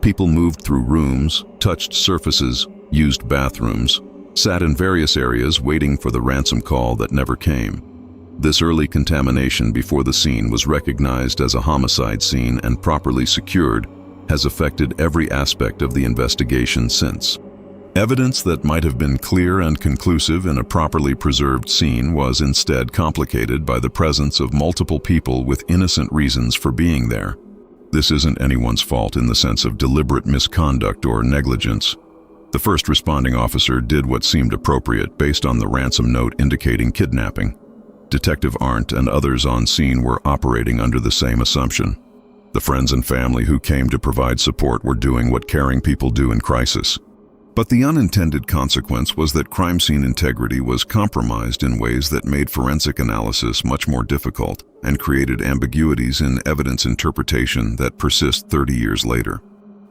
People moved through rooms, touched surfaces, used bathrooms, sat in various areas waiting for the ransom call that never came. This early contamination before the scene was recognized as a homicide scene and properly secured has affected every aspect of the investigation since. Evidence that might have been clear and conclusive in a properly preserved scene was instead complicated by the presence of multiple people with innocent reasons for being there. This isn't anyone's fault in the sense of deliberate misconduct or negligence. The first responding officer did what seemed appropriate based on the ransom note indicating kidnapping. Detective Arndt and others on scene were operating under the same assumption. The friends and family who came to provide support were doing what caring people do in crisis. But the unintended consequence was that crime scene integrity was compromised in ways that made forensic analysis much more difficult and created ambiguities in evidence interpretation that persist 30 years later.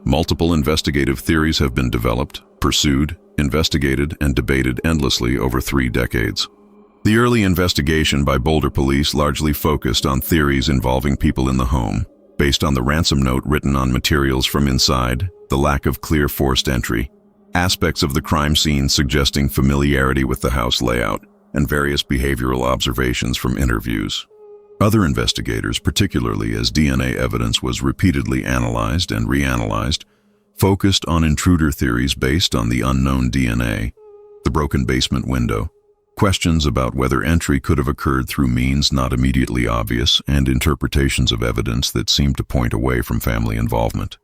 Multiple investigative theories have been developed, pursued, investigated, and debated endlessly over 3 decades. The early investigation by Boulder police largely focused on theories involving people in the home, based on the ransom note written on materials from inside, the lack of clear forced entry, aspects of the crime scene suggesting familiarity with the house layout, and various behavioral observations from interviews. Other investigators, particularly as DNA evidence was repeatedly analyzed and reanalyzed, focused on intruder theories based on the unknown DNA, the broken basement window, questions about whether entry could have occurred through means not immediately obvious, and interpretations of evidence that seemed to point away from family involvement.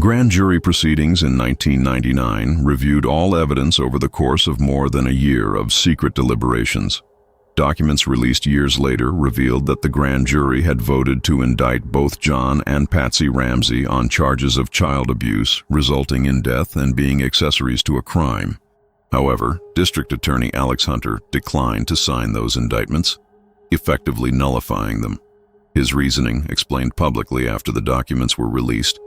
Grand jury proceedings in 1999 reviewed all evidence over the course of more than a year of secret deliberations. Documents released years later revealed that the grand jury had voted to indict both John and Patsy Ramsey on charges of child abuse, resulting in death and being accessories to a crime. However, District Attorney Alex Hunter declined to sign those indictments, effectively nullifying them. His reasoning, explained publicly after the documents were released,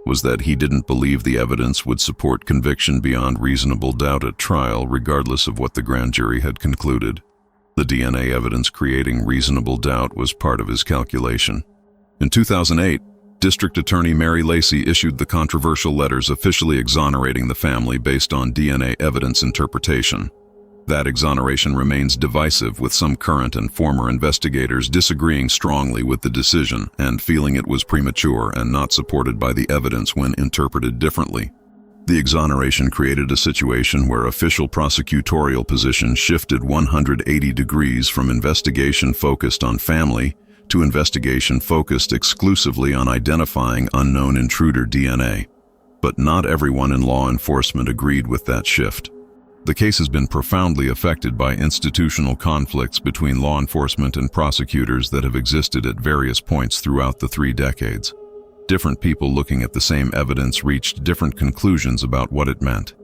was that he didn't believe the evidence would support conviction beyond reasonable doubt at trial regardless of what the grand jury had concluded. The DNA evidence creating reasonable doubt was part of his calculation. In 2008, District Attorney Mary Lacey issued the controversial letters officially exonerating the family based on DNA evidence interpretation. That exoneration remains divisive, with some current and former investigators disagreeing strongly with the decision and feeling it was premature and not supported by the evidence when interpreted differently. The exoneration created a situation where official prosecutorial positions shifted 180 degrees from investigation focused on family to investigation focused exclusively on identifying unknown intruder DNA. But not everyone in law enforcement agreed with that shift. The case has been profoundly affected by institutional conflicts between law enforcement and prosecutors that have existed at various points throughout the 3 decades. Different people looking at the same evidence reached different conclusions about what it meant.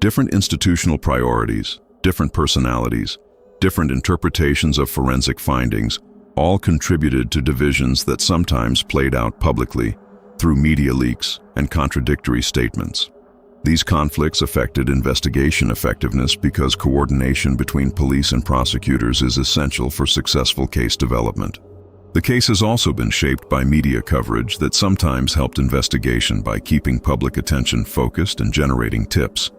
Different institutional priorities, different personalities, different interpretations of forensic findings all contributed to divisions that sometimes played out publicly through media leaks and contradictory statements. These conflicts affected investigation effectiveness because coordination between police and prosecutors is essential for successful case development. The case has also been shaped by media coverage that sometimes helped investigation by keeping public attention focused and generating tips,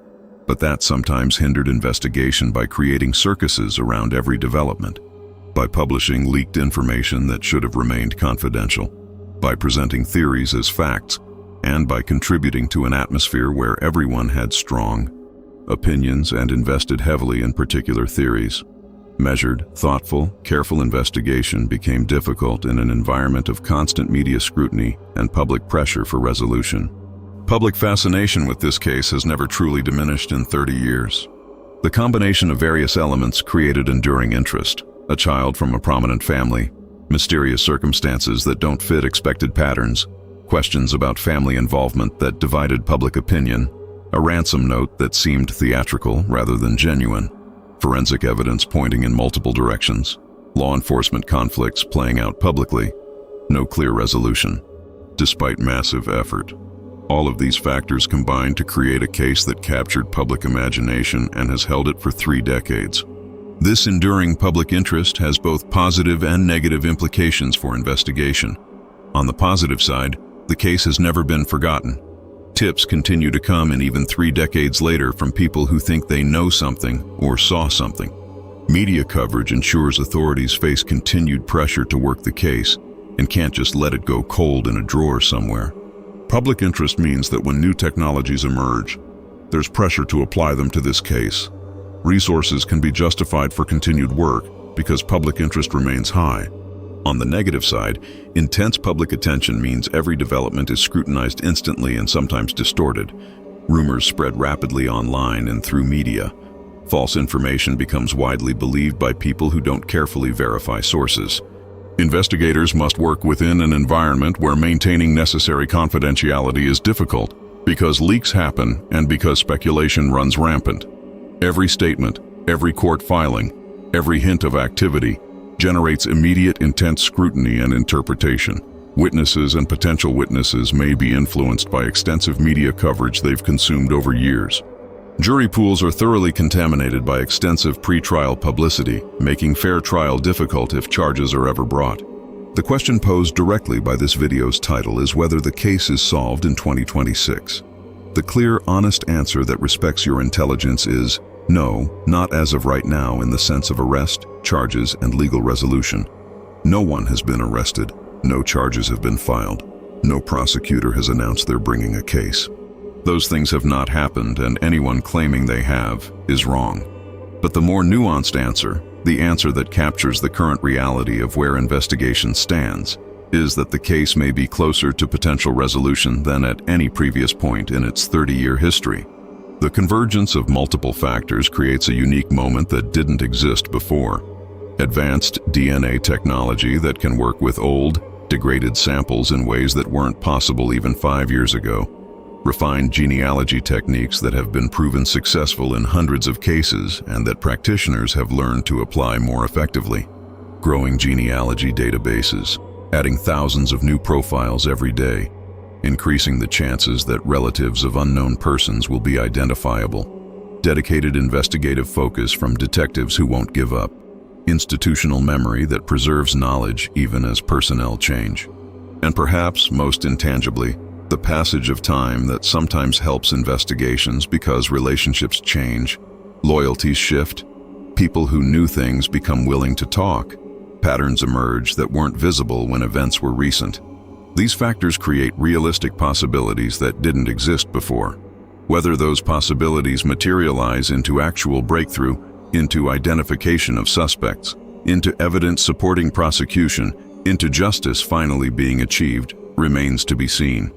but that sometimes hindered investigation by creating circuses around every development, by publishing leaked information that should have remained confidential, by presenting theories as facts, and by contributing to an atmosphere where everyone had strong opinions and invested heavily in particular theories. Measured, thoughtful, careful investigation became difficult in an environment of constant media scrutiny and public pressure for resolution. Public fascination with this case has never truly diminished in 30 years. The combination of various elements created enduring interest: a child from a prominent family, Mysterious circumstances that don't fit expected patterns, questions about family involvement that divided public opinion, a ransom note that seemed theatrical rather than genuine, forensic evidence pointing in multiple directions, law enforcement conflicts playing out publicly, no clear resolution, despite massive effort. All of these factors combined to create a case that captured public imagination and has held it for 3 decades. This enduring public interest has both positive and negative implications for investigation. On the positive side, the case has never been forgotten. Tips continue to come in even 3 decades later from people who think they know something or saw something. Media coverage ensures authorities face continued pressure to work the case and can't just let it go cold in a drawer somewhere. Public interest means that when new technologies emerge, there's pressure to apply them to this case. Resources can be justified for continued work because public interest remains high. On the negative side, intense public attention means every development is scrutinized instantly and sometimes distorted. Rumors spread rapidly online and through media. False information becomes widely believed by people who don't carefully verify sources. Investigators must work within an environment where maintaining necessary confidentiality is difficult because leaks happen and because speculation runs rampant. Every statement, every court filing, every hint of activity generates immediate intense scrutiny and interpretation. Witnesses and potential witnesses may be influenced by extensive media coverage they've consumed over years. Jury pools are thoroughly contaminated by extensive pre-trial publicity, making fair trial difficult if charges are ever brought. The question posed directly by this video's title is whether the case is solved in 2026. The clear, honest answer that respects your intelligence is no, not as of right now in the sense of arrest, charges, and legal resolution. No one has been arrested. No charges have been filed. No prosecutor has announced they're bringing a case. Those things have not happened, and anyone claiming they have is wrong. But the more nuanced answer, the answer that captures the current reality of where investigation stands, is that the case may be closer to potential resolution than at any previous point in its 30-year history. The convergence of multiple factors creates a unique moment that didn't exist before. Advanced DNA technology that can work with old, degraded samples in ways that weren't possible even 5 years ago. Refined genealogy techniques that have been proven successful in hundreds of cases and that practitioners have learned to apply more effectively. Growing genealogy databases, adding thousands of new profiles every day, increasing the chances that relatives of unknown persons will be identifiable. Dedicated investigative focus from detectives who won't give up. Institutional memory that preserves knowledge even as personnel change. And perhaps, most intangibly, the passage of time that sometimes helps investigations because relationships change, loyalties shift, people who knew things become willing to talk, patterns emerge that weren't visible when events were recent. These factors create realistic possibilities that didn't exist before. Whether those possibilities materialize into actual breakthrough, into identification of suspects, into evidence supporting prosecution, into justice finally being achieved, remains to be seen.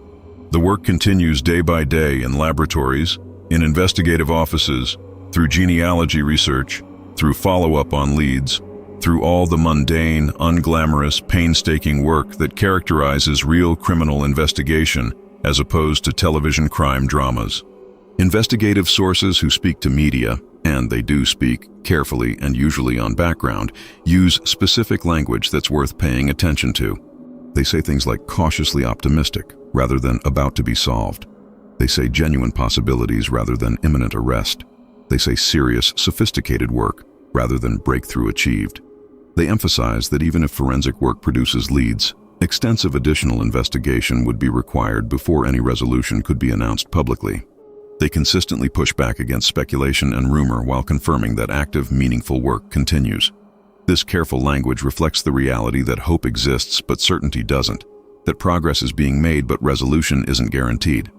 The work continues day by day in laboratories, in investigative offices, through genealogy research, through follow-up on leads, through all the mundane, unglamorous, painstaking work that characterizes real criminal investigation as opposed to television crime dramas. Investigative sources who speak to media, and they do speak carefully and usually on background, use specific language that's worth paying attention to. They say things like cautiously optimistic rather than about to be solved. They say genuine possibilities rather than imminent arrest. They say serious, sophisticated work rather than breakthrough achieved. They emphasize that even if forensic work produces leads, extensive additional investigation would be required before any resolution could be announced publicly. They consistently push back against speculation and rumor while confirming that active, meaningful work continues. This careful language reflects the reality that hope exists but certainty doesn't, that progress is being made but resolution isn't guaranteed.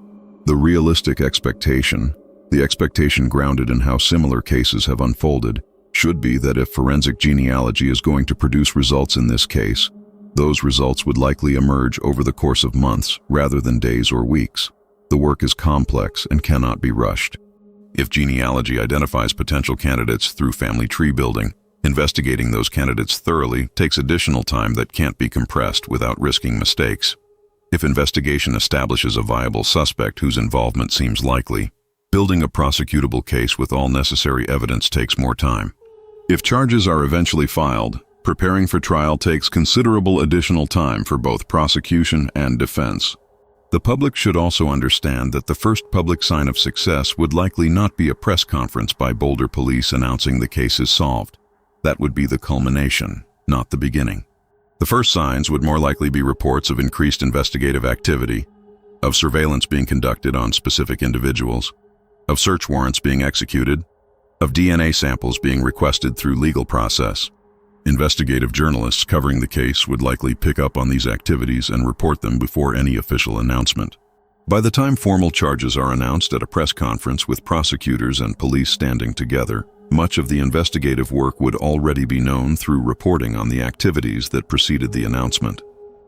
The realistic expectation, the expectation grounded in how similar cases have unfolded, should be that if forensic genealogy is going to produce results in this case, those results would likely emerge over the course of months rather than days or weeks. The work is complex and cannot be rushed. If genealogy identifies potential candidates through family tree building, Investigating those candidates thoroughly takes additional time that can't be compressed without risking mistakes. If investigation establishes a viable suspect whose involvement seems likely, building a prosecutable case with all necessary evidence takes more time. If charges are eventually filed, preparing for trial takes considerable additional time for both prosecution and defense. The public should also understand that the first public sign of success would likely not be a press conference by Boulder police announcing the case is solved. That would be the culmination, not the beginning. The first signs would more likely be reports of increased investigative activity, of surveillance being conducted on specific individuals, of search warrants being executed, of DNA samples being requested through legal process. Investigative journalists covering the case would likely pick up on these activities and report them before any official announcement. By the time formal charges are announced at a press conference with prosecutors and police standing together, much of the investigative work would already be known through reporting on the activities that preceded the announcement.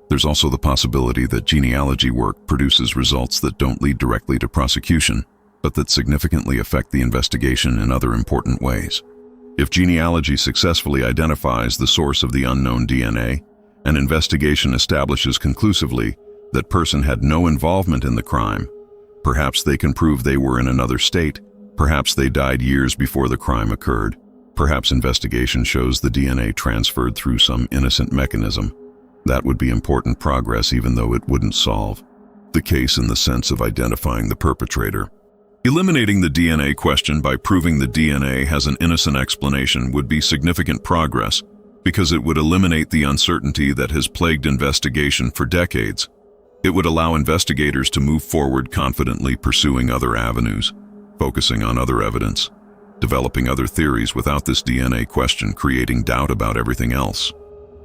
There's also the possibility that genealogy work produces results that don't lead directly to prosecution, but that significantly affect the investigation in other important ways. If genealogy successfully identifies the source of the unknown DNA, an investigation establishes conclusively that person had no involvement in the crime. Perhaps they can prove they were in another state. Perhaps they died years before the crime occurred. Perhaps investigation shows the DNA transferred through some innocent mechanism. That would be important progress even though it wouldn't solve the case in the sense of identifying the perpetrator. Eliminating the DNA question by proving the DNA has an innocent explanation would be significant progress because it would eliminate the uncertainty that has plagued investigation for decades. It would allow investigators to move forward confidently pursuing other avenues, focusing on other evidence, developing other theories without this DNA question creating doubt about everything else.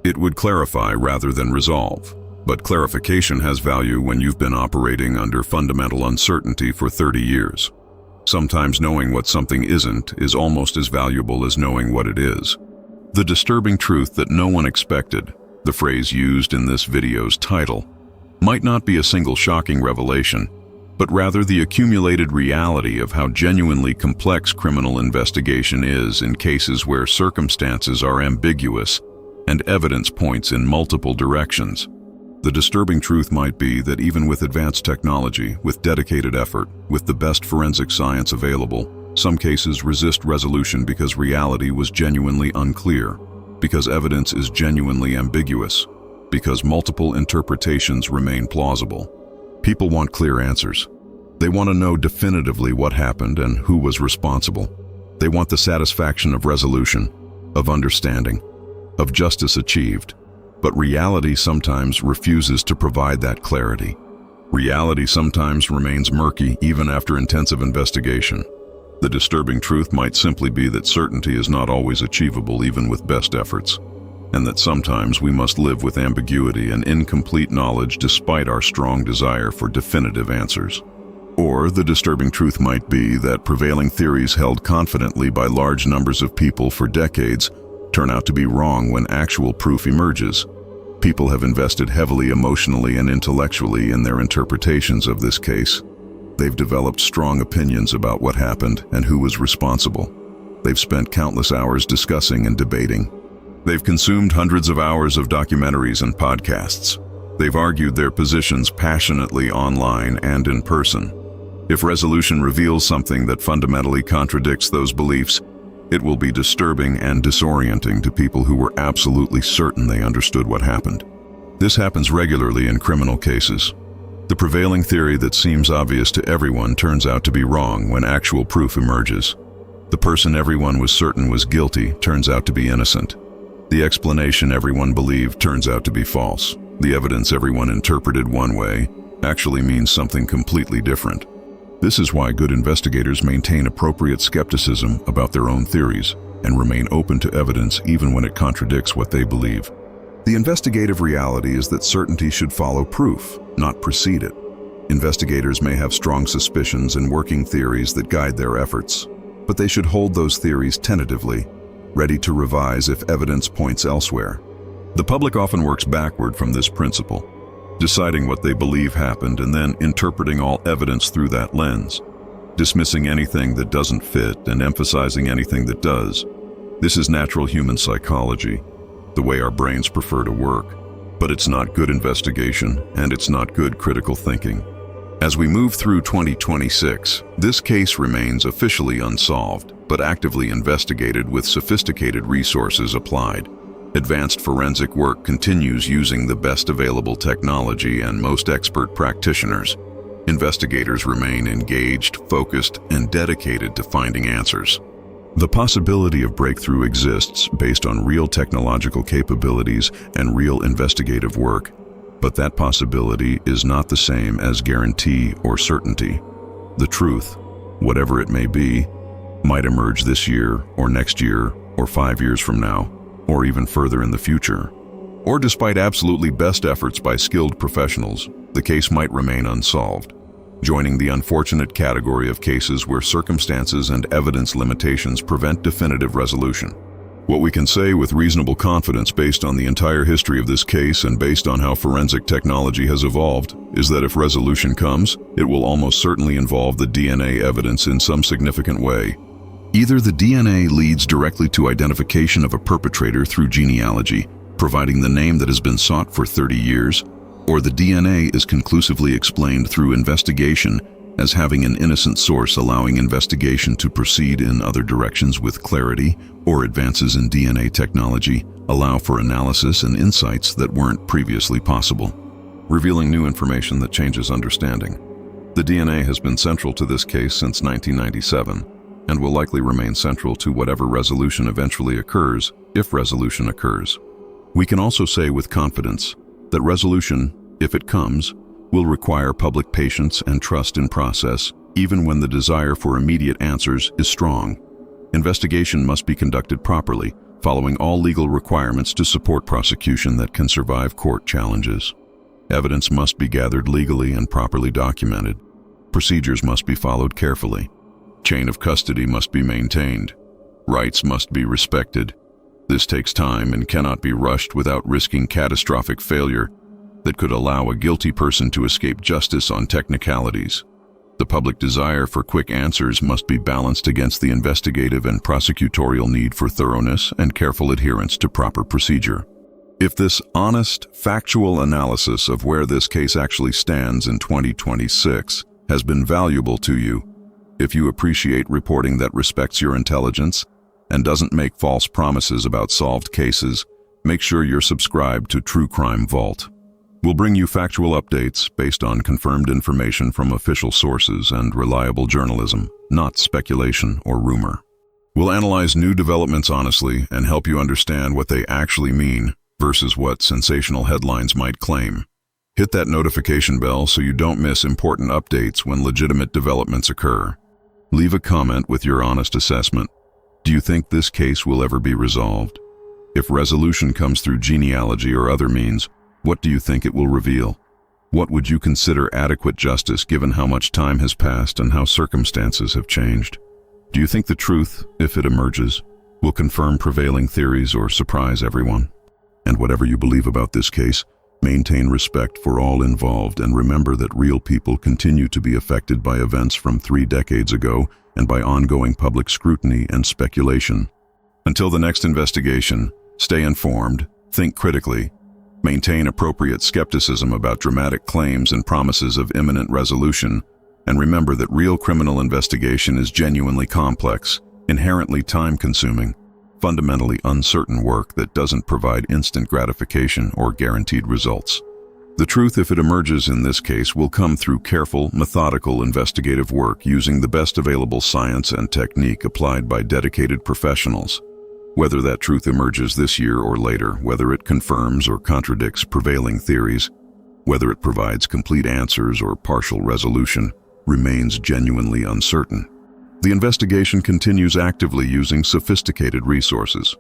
It would clarify rather than resolve. But clarification has value when you've been operating under fundamental uncertainty for 30 years. Sometimes knowing what something isn't is almost as valuable as knowing what it is. The disturbing truth that no one expected, the phrase used in this video's title, might not be a single shocking revelation, but rather the accumulated reality of how genuinely complex criminal investigation is in cases where circumstances are ambiguous and evidence points in multiple directions. The disturbing truth might be that even with advanced technology, with dedicated effort, with the best forensic science available, some cases resist resolution because reality was genuinely unclear, because evidence is genuinely ambiguous, because multiple interpretations remain plausible. People want clear answers. They want to know definitively what happened and who was responsible. They want the satisfaction of resolution, of understanding, of justice achieved. But reality sometimes refuses to provide that clarity. Reality sometimes remains murky even after intensive investigation. The disturbing truth might simply be that certainty is not always achievable even with best efforts, and that sometimes we must live with ambiguity and incomplete knowledge despite our strong desire for definitive answers. Or the disturbing truth might be that prevailing theories held confidently by large numbers of people for decades turn out to be wrong when actual proof emerges. People have invested heavily emotionally and intellectually in their interpretations of this case. They've developed strong opinions about what happened and who was responsible. They've spent countless hours discussing and debating. They've consumed hundreds of hours of documentaries and podcasts. They've argued their positions passionately online and in person. If resolution reveals something that fundamentally contradicts those beliefs, it will be disturbing and disorienting to people who were absolutely certain they understood what happened. This happens regularly in criminal cases. The prevailing theory that seems obvious to everyone turns out to be wrong when actual proof emerges. The person everyone was certain was guilty turns out to be innocent. The explanation everyone believed turns out to be false. The evidence everyone interpreted one way actually means something completely different. This is why good investigators maintain appropriate skepticism about their own theories and remain open to evidence even when it contradicts what they believe. The investigative reality is that certainty should follow proof, not precede it. Investigators may have strong suspicions and working theories that guide their efforts, but they should hold those theories tentatively, ready to revise if evidence points elsewhere. The public often works backward from this principle, deciding what they believe happened and then interpreting all evidence through that lens, dismissing anything that doesn't fit and emphasizing anything that does. This is natural human psychology, the way our brains prefer to work. But it's not good investigation, and it's not good critical thinking. As we move through 2026, this case remains officially unsolved, but actively investigated with sophisticated resources applied. Advanced forensic work continues using the best available technology and most expert practitioners. Investigators remain engaged, focused, and dedicated to finding answers. The possibility of breakthrough exists based on real technological capabilities and real investigative work, but that possibility is not the same as guarantee or certainty. The truth, whatever it may be, might emerge this year or next year or 5 years from now, or even further in the future. Or despite absolutely best efforts by skilled professionals, the case might remain unsolved, joining the unfortunate category of cases where circumstances and evidence limitations prevent definitive resolution. What we can say with reasonable confidence based on the entire history of this case and based on how forensic technology has evolved is that if resolution comes, it will almost certainly involve the DNA evidence in some significant way. Either the DNA leads directly to identification of a perpetrator through genealogy, providing the name that has been sought for 30 years, or the DNA is conclusively explained through investigation as having an innocent source, allowing investigation to proceed in other directions with clarity, or advances in DNA technology allow for analysis and insights that weren't previously possible, revealing new information that changes understanding. The DNA has been central to this case since 1997 and will likely remain central to whatever resolution eventually occurs, if resolution occurs. We can also say with confidence that resolution, if it comes, will require public patience and trust in process, even when the desire for immediate answers is strong. Investigation must be conducted properly, following all legal requirements to support prosecution that can survive court challenges. Evidence must be gathered legally and properly documented. Procedures must be followed carefully. Chain of custody must be maintained. Rights must be respected. This takes time and cannot be rushed without risking catastrophic failure that could allow a guilty person to escape justice on technicalities. The public desire for quick answers must be balanced against the investigative and prosecutorial need for thoroughness and careful adherence to proper procedure. If this honest, factual analysis of where this case actually stands in 2026 has been valuable to you, if you appreciate reporting that respects your intelligence and doesn't make false promises about solved cases, make sure you're subscribed to True Crime Vault. We'll bring you factual updates based on confirmed information from official sources and reliable journalism, not speculation or rumor. We'll analyze new developments honestly and help you understand what they actually mean versus what sensational headlines might claim. Hit that notification bell so you don't miss important updates when legitimate developments occur. Leave a comment with your honest assessment. Do you think this case will ever be resolved? If resolution comes through genealogy or other means, what do you think it will reveal? What would you consider adequate justice given how much time has passed and how circumstances have changed? Do you think the truth, if it emerges, will confirm prevailing theories or surprise everyone? And whatever you believe about this case, maintain respect for all involved and remember that real people continue to be affected by events from 3 decades ago and by ongoing public scrutiny and speculation. Until the next investigation, stay informed, think critically, maintain appropriate skepticism about dramatic claims and promises of imminent resolution, and remember that real criminal investigation is genuinely complex, inherently time-consuming, fundamentally uncertain work that doesn't provide instant gratification or guaranteed results. The truth, if it emerges in this case, will come through careful, methodical investigative work using the best available science and technique applied by dedicated professionals. Whether that truth emerges this year or later, whether it confirms or contradicts prevailing theories, whether it provides complete answers or partial resolution, remains genuinely uncertain. The investigation continues actively using sophisticated resources.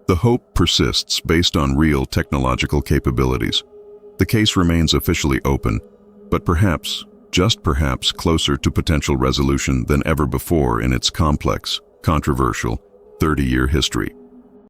The hope persists based on real technological capabilities. The case remains officially open, but perhaps, just perhaps, closer to potential resolution than ever before in its complex, controversial, 30-year history.